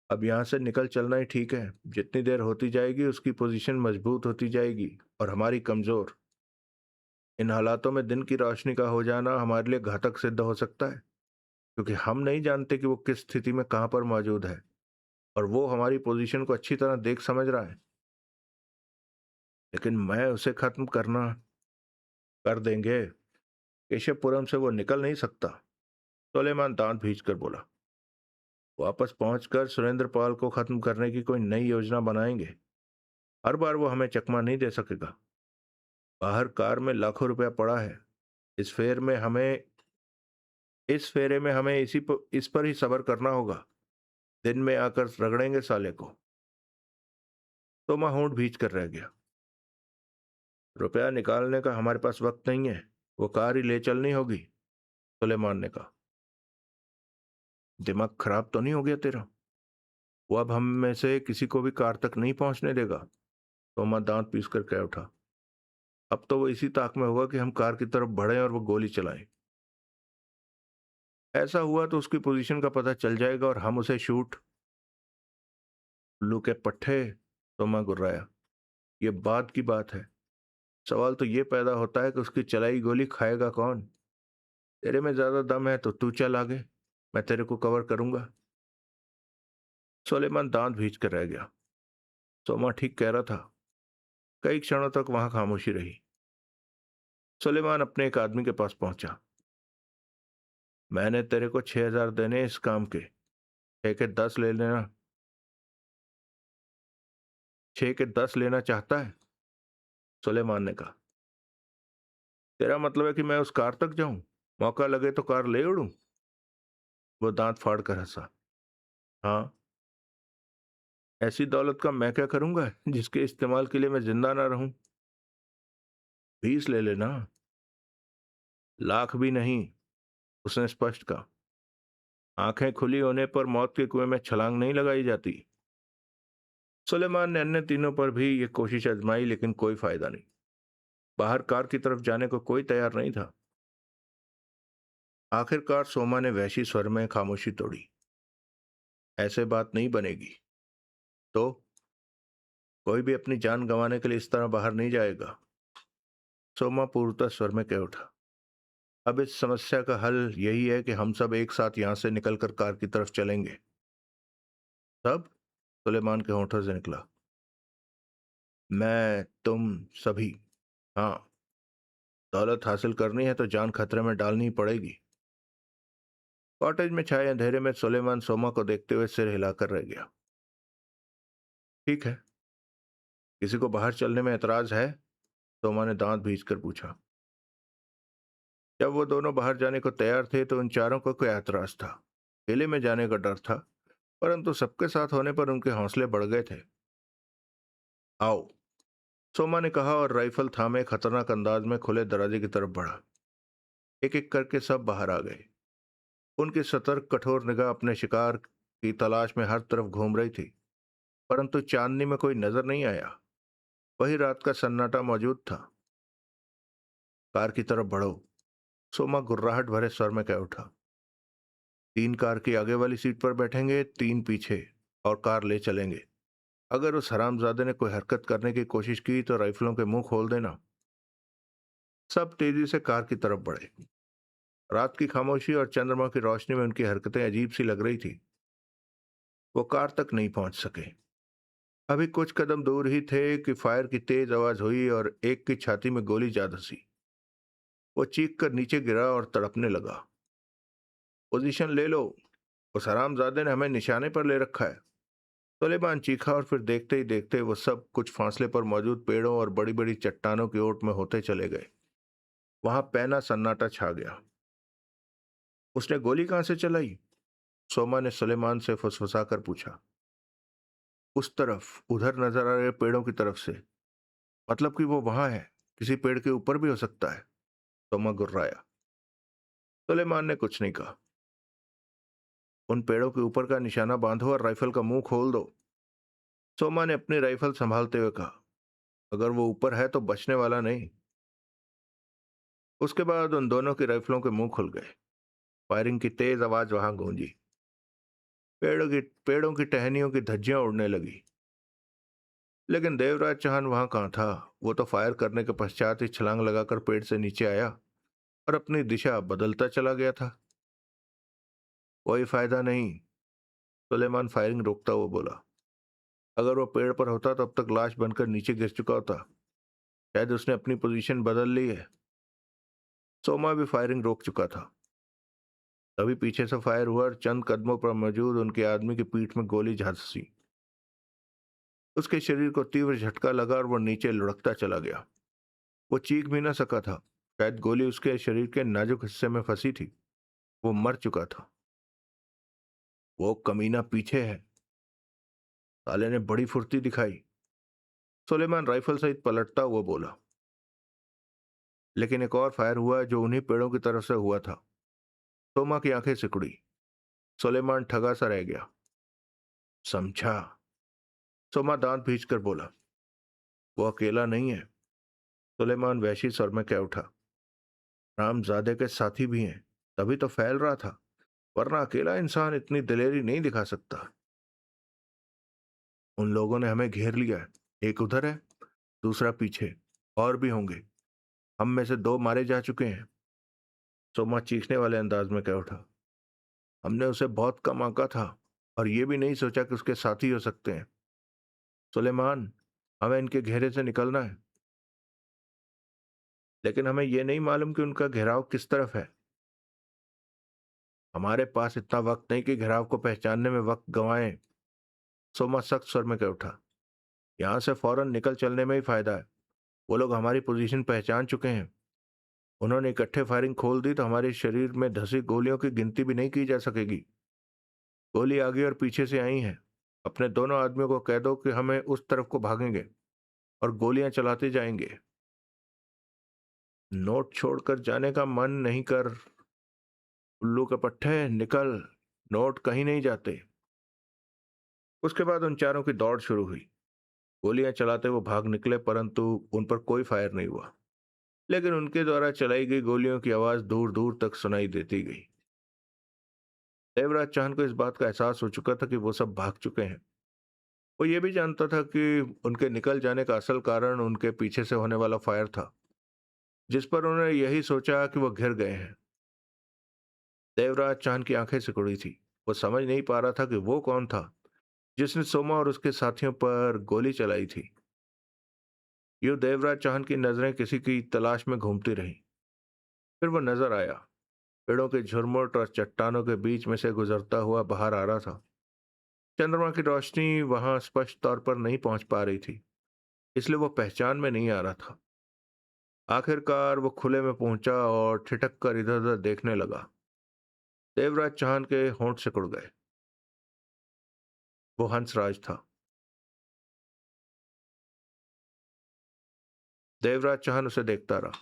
अब यहां से निकल चलना ही ठीक है। जितनी देर होती जाएगी उसकी पोजीशन मजबूत होती जाएगी और हमारी कमजोर। इन हालातों में दिन की रोशनी का हो जाना हमारे लिए घातक सिद्ध हो सकता है, क्योंकि हम नहीं जानते कि वो किस स्थिति में कहां पर मौजूद है, और वो हमारी पोजीशन को अच्छी तरह देख समझ रहा है। लेकिन मैं उसे खत्म करना कर देंगे। केशवपुरम से वो निकल नहीं सकता। सुलेमान दांत भींच कर बोला। वापस पहुंचकर सुरेंद्र पाल को खत्म करने की कोई नई योजना बनाएंगे। हर बार वो हमें चकमा नहीं दे सकेगा। बाहर कार में लाखों रुपया पड़ा है। इस फेर में हमें इस फेरे में हमें इस पर ही सब्र करना होगा। दिन में आकर रगड़ेंगे साले को। तो मैं होंठ भींच कर रह गया। रुपया निकालने का हमारे पास वक्त नहीं है। वो कार ही ले चलनी होगी। सुलेमान ने कहा। दिमाग खराब तो नहीं हो गया तेरा? वो अब हम में से किसी को भी कार तक नहीं पहुंचने देगा। तो मैं दांत पीस कर कह उठा। अब तो वो इसी ताक में होगा कि हम कार की तरफ बढ़े और वो गोली चलाएं। ऐसा हुआ तो उसकी पोजीशन का पता चल जाएगा और हम उसे शूट। उल्लू के पट्टे, तो मैं गुर्राया। ये बात की बात है। सवाल तो ये पैदा होता है कि उसकी चलाई गोली खाएगा कौन? तेरे में ज्यादा दम है तो तू चल आगे। मैं तेरे को कवर करूंगा। सुलेमान दांत भींच कर रह गया। सोमा ठीक कह रहा था। कई क्षणों तक वहां खामोशी रही। सुलेमान अपने एक आदमी के पास पहुंचा। मैंने तेरे को 6,000 देने इस काम के। 6 के 10 ले लेना। 6 के 10 लेना चाहता है? सुलेमान ने कहा। तेरा मतलब है कि मैं उस कार तक जाऊं? मौका लगे तो कार ले उड़ूं? वो दांत फाड़ कर हंसा। हाँ, ऐसी दौलत का मैं क्या करूंगा जिसके इस्तेमाल के लिए मैं जिंदा ना रहूं? 20 ले लेना। लाख भी नहीं, उसने स्पष्ट कहा। आंखें खुली होने पर मौत के कुएं में छलांग नहीं लगाई जाती। सुलेमान ने अन्य तीनों पर भी ये कोशिश आजमाई, लेकिन कोई फायदा नहीं। बाहर कार की तरफ जाने को कोई तैयार नहीं था। आखिरकार सोमा ने वैशी स्वर में खामोशी तोड़ी। ऐसे बात नहीं बनेगी। तो कोई भी अपनी जान गंवाने के लिए इस तरह बाहर नहीं जाएगा। सोमा पूर्णतः स्वर में कह उठा। अब इस समस्या का हल यही है कि हम सब एक साथ यहां से निकलकर कार की तरफ चलेंगे। सब? सुलेमान के होठों से निकला। मैं, तुम, सभी। हाँ, दौलत हासिल करनी है तो जान खतरे में डालनी ही पड़ेगी। कॉटेज में छाए अंधेरे में सुलेमान सोमा को देखते हुए सिर हिलाकर रह गया। ठीक है, किसी को बाहर चलने में एतराज है? सोमा ने दांत भींचकर पूछा। जब वो दोनों बाहर जाने को तैयार थे तो उन चारों को क्या एतराज था। अकेले में जाने का डर था, परंतु सबके साथ होने पर उनके हौसले बढ़ गए थे। आओ, सोमा ने कहा और राइफल थामे खतरनाक अंदाज में खुले दरवाजे की तरफ बढ़ा। एक एक करके सब बाहर आ गए। उनकी सतर्क कठोर निगाह अपने शिकार की तलाश में हर तरफ घूम रही थी, परंतु चांदनी में कोई नजर नहीं आया। वही रात का सन्नाटा मौजूद था। कार की तरफ बढ़ो, सोमा गुर्राहट भरे स्वर में कह उठा। 3 कार की आगे वाली सीट पर बैठेंगे, 3 पीछे, और कार ले चलेंगे। अगर उस हरामजादे ने कोई हरकत करने की कोशिश की तो राइफलों के मुंह खोल देना। सब तेजी से कार की तरफ बढ़े। रात की खामोशी और चंद्रमा की रोशनी में उनकी हरकतें अजीब सी लग रही थी। वो कार तक नहीं पहुंच सके। अभी कुछ कदम दूर ही थे कि फायर की तेज आवाज हुई और एक की छाती में गोली जा धंसी। वो चीख कर नीचे गिरा और तड़पने लगा। पोजीशन ले लो, उस हरामजादे ने हमें निशाने पर ले रखा है। सुलेमान चीखा और फिर देखते ही देखते वो सब कुछ फासले पर मौजूद पेड़ों और बड़ी बड़ी चट्टानों की ओट में होते चले गए। वहां पैना सन्नाटा छा गया। उसने गोली कहां से चलाई? सोमा ने सुलेमान से फुसफुसाकर पूछा। उस तरफ, उधर नजर आ रहे पेड़ों की तरफ से। मतलब कि वो वहां है, किसी पेड़ के ऊपर भी हो सकता है। सोमा गुर्राया। सुलेमान ने कुछ नहीं कहा। उन पेड़ों के ऊपर का निशाना बांधो और राइफल का मुंह खोल दो, सोमा ने अपनी राइफल संभालते हुए कहा। अगर वो ऊपर है तो बचने वाला नहीं। उसके बाद उन दोनों की राइफलों के मुंह खुल गए। फायरिंग की तेज आवाज वहां गूंजी। पेड़ों की टहनियों की धज्जियां उड़ने लगी। लेकिन देवराज चौहान वहां कहाँ था? वो तो फायर करने के पश्चात ही छलांग लगाकर पेड़ से नीचे आया और अपनी दिशा बदलता चला गया था। कोई फायदा नहीं, सुलेमान फायरिंग रोकता हुआ बोला। अगर वो पेड़ पर होता तो अब तक लाश बनकर नीचे गिर चुका होता। शायद उसने अपनी पोजीशन बदल ली है। सोमा भी फायरिंग रोक चुका था। तभी पीछे से फायर हुआ और चंद कदमों पर मौजूद उनके आदमी की पीठ में गोली झंसी। उसके शरीर को तीव्र झटका लगा और वो नीचे लुढ़कता चला गया। वो चीख भी ना सका था। शायद गोली उसके शरीर के नाजुक हिस्से में फंसी थी। वो मर चुका था। वो कमीना पीछे है, साले ने बड़ी फुर्ती दिखाई। सुलेमान राइफल सहित पलटता हुआ बोला। लेकिन एक और फायर हुआ जो उन्हीं पेड़ों की तरफ से हुआ था। सोमा की आंखें सिकुड़ी। सुलेमान ठगा सा रह गया। समझा, सोमा दांत भींच कर बोला। वो अकेला नहीं है, सुलेमान वैशी स्वर में कह उठा। रामजादे के साथी भी हैं, तभी तो फैल रहा था, वरना अकेला इंसान इतनी दिलेरी नहीं दिखा सकता। उन लोगों ने हमें घेर लिया है। एक उधर है, दूसरा पीछे, और भी होंगे। हम में से 2 मारे जा चुके हैं। सोमा चीखने वाले अंदाज में कह उठा। हमने उसे बहुत कम आंका था और ये भी नहीं सोचा कि उसके साथी हो सकते हैं। सुलेमान, हमें इनके घेरे से निकलना है, लेकिन हमें यह नहीं मालूम कि उनका घेराव किस तरफ है। हमारे पास इतना वक्त नहीं कि घेराव को पहचानने में वक्त गंवाएं। सोमा सख्त स्वर में कह उठा। यहां से फौरन निकल चलने में ही फायदा है। वो लोग हमारी पोजीशन पहचान चुके हैं। उन्होंने इकट्ठे फायरिंग खोल दी तो हमारे शरीर में धंसी गोलियों की गिनती भी नहीं की जा सकेगी। गोली आगे और पीछे से आई है। अपने दोनों आदमियों को कह दो कि हमें उस तरफ को भागेंगे और गोलियां चलाते जाएंगे। नोट छोड़कर जाने का मन नहीं कर, उल्लू के पट्टे निकल, नोट कहीं नहीं जाते। उसके बाद उन चारों की दौड़ शुरू हुई। गोलियां चलाते वो भाग निकले, परंतु उन पर कोई फायर नहीं हुआ। लेकिन उनके द्वारा चलाई गई गोलियों की आवाज दूर दूर तक सुनाई देती गई। देवराज चौहान को इस बात का एहसास हो चुका था कि वो सब भाग चुके हैं। वो ये भी जानता था कि उनके निकल जाने का असल कारण उनके पीछे से होने वाला फायर था, जिस पर उन्होंने यही सोचा कि वो घिर गए हैं। देवराज चौहान की आंखें सिकुड़ी थी। वो समझ नहीं पा रहा था कि वो कौन था जिसने सोमा और उसके साथियों पर गोली चलाई थी। यूं देवराज चौहान की नजरें किसी की तलाश में घूमती रहीं। फिर वो नजर आया। पेड़ों के झुरमुट और चट्टानों के बीच में से गुजरता हुआ बाहर आ रहा था। चंद्रमा की रोशनी वहां स्पष्ट तौर पर नहीं पहुंच पा रही थी, इसलिए वो पहचान में नहीं आ रहा था। आखिरकार वो खुले में पहुंचा और ठिठक कर इधर उधर देखने लगा। देवराज चौहान के होंठ सिकुड़ गए। वो हंसराज था। देवराज चौहान उसे देखता रहा।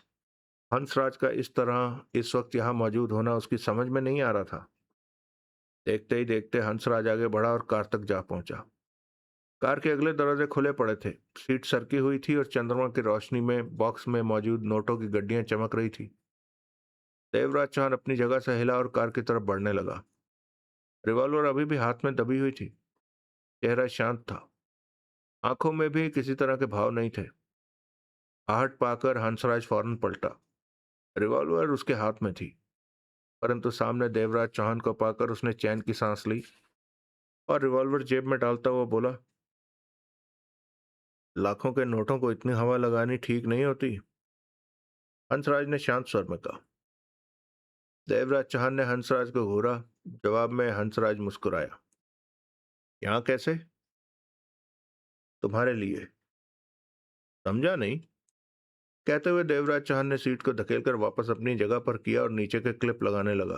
हंसराज का इस तरह इस वक्त यहाँ मौजूद होना उसकी समझ में नहीं आ रहा था। देखते ही देखते हंसराज आगे बढ़ा और कार तक जा पहुंचा। कार के अगले दरवाजे खुले पड़े थे। सीट सरकी हुई थी और चंद्रमा की रोशनी में बॉक्स में मौजूद नोटों की गड्डियां चमक रही थी। देवराज चौहान अपनी जगह से हिला और कार की तरफ बढ़ने लगा। रिवॉल्वर अभी भी हाथ में दबी हुई थी। चेहरा शांत था। आंखों में भी किसी तरह के भाव नहीं थे। आहट पाकर हंसराज फौरन पलटा। रिवॉल्वर उसके हाथ में थी, परंतु सामने देवराज चौहान को पाकर उसने चैन की सांस ली और रिवॉल्वर जेब में डालता हुआ बोला, लाखों के नोटों को इतनी हवा लगानी ठीक नहीं होती। हंसराज ने शांत स्वर में कहा। देवराज चौहान ने हंसराज को घूरा। जवाब में हंसराज मुस्कुराया। यहाँ कैसे? तुम्हारे लिए। समझा नहीं। कहते हुए देवराज चौहान ने सीट को धकेलकर वापस अपनी जगह पर किया और नीचे के क्लिप लगाने लगा।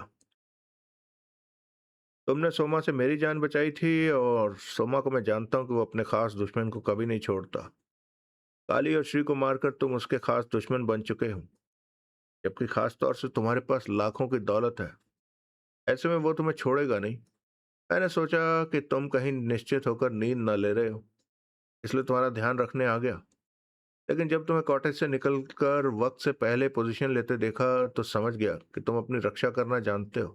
तुमने सोमा से मेरी जान बचाई थी और सोमा को मैं जानता हूं कि वो अपने खास दुश्मन को कभी नहीं छोड़ता। काली और श्री को मारकर तुम उसके खास दुश्मन बन चुके हो, जबकि खास तौर से तुम्हारे पास लाखों की दौलत है। ऐसे में वो तुम्हें छोड़ेगा नहीं। मैंने सोचा कि तुम कहीं निश्चित होकर नींद न ले रहे हो, इसलिए तुम्हारा ध्यान रखने आ गया। लेकिन जब तुम्हें कॉटेज से निकलकर वक्त से पहले पोजीशन लेते देखा तो समझ गया कि तुम अपनी रक्षा करना जानते हो।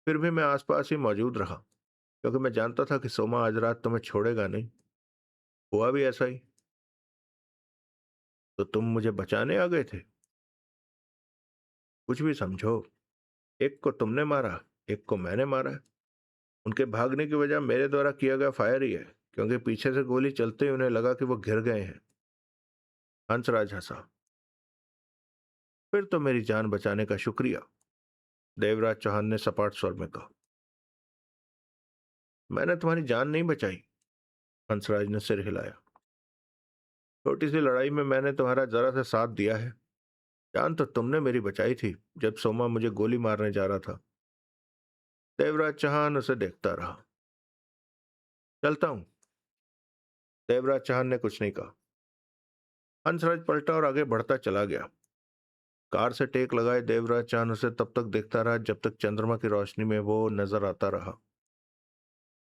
फिर भी मैं आसपास ही मौजूद रहा, क्योंकि मैं जानता था कि सोमा आज रात तुम्हें छोड़ेगा नहीं। हुआ भी ऐसा ही। तो तुम मुझे बचाने आ गए थे? कुछ भी समझो। एक को तुमने मारा, एक को मैंने मारा है। उनके भागने की वजह मेरे द्वारा किया गया फायर ही है, क्योंकि पीछे से गोली चलते ही उन्हें लगा कि वो घिर गए हैं। हंसराज हंसा। फिर तो मेरी जान बचाने का शुक्रिया, देवराज चौहान ने सपाट स्वर में कहा। मैंने तुम्हारी जान नहीं बचाई, हंसराज ने सिर हिलाया। छोटी सी लड़ाई में मैंने तुम्हारा जरा सा साथ दिया है। जान तो तुमने मेरी बचाई थी जब सोमा मुझे गोली मारने जा रहा था। देवराज चौहान उसे देखता रहा। चलता हूं। देवराज चौहान ने कुछ नहीं कहा। हंसराज पलटा और आगे बढ़ता चला गया। कार से टेक लगाए देवराज चौहान उसे तब तक देखता रहा जब तक चंद्रमा की रोशनी में वो नजर आता रहा।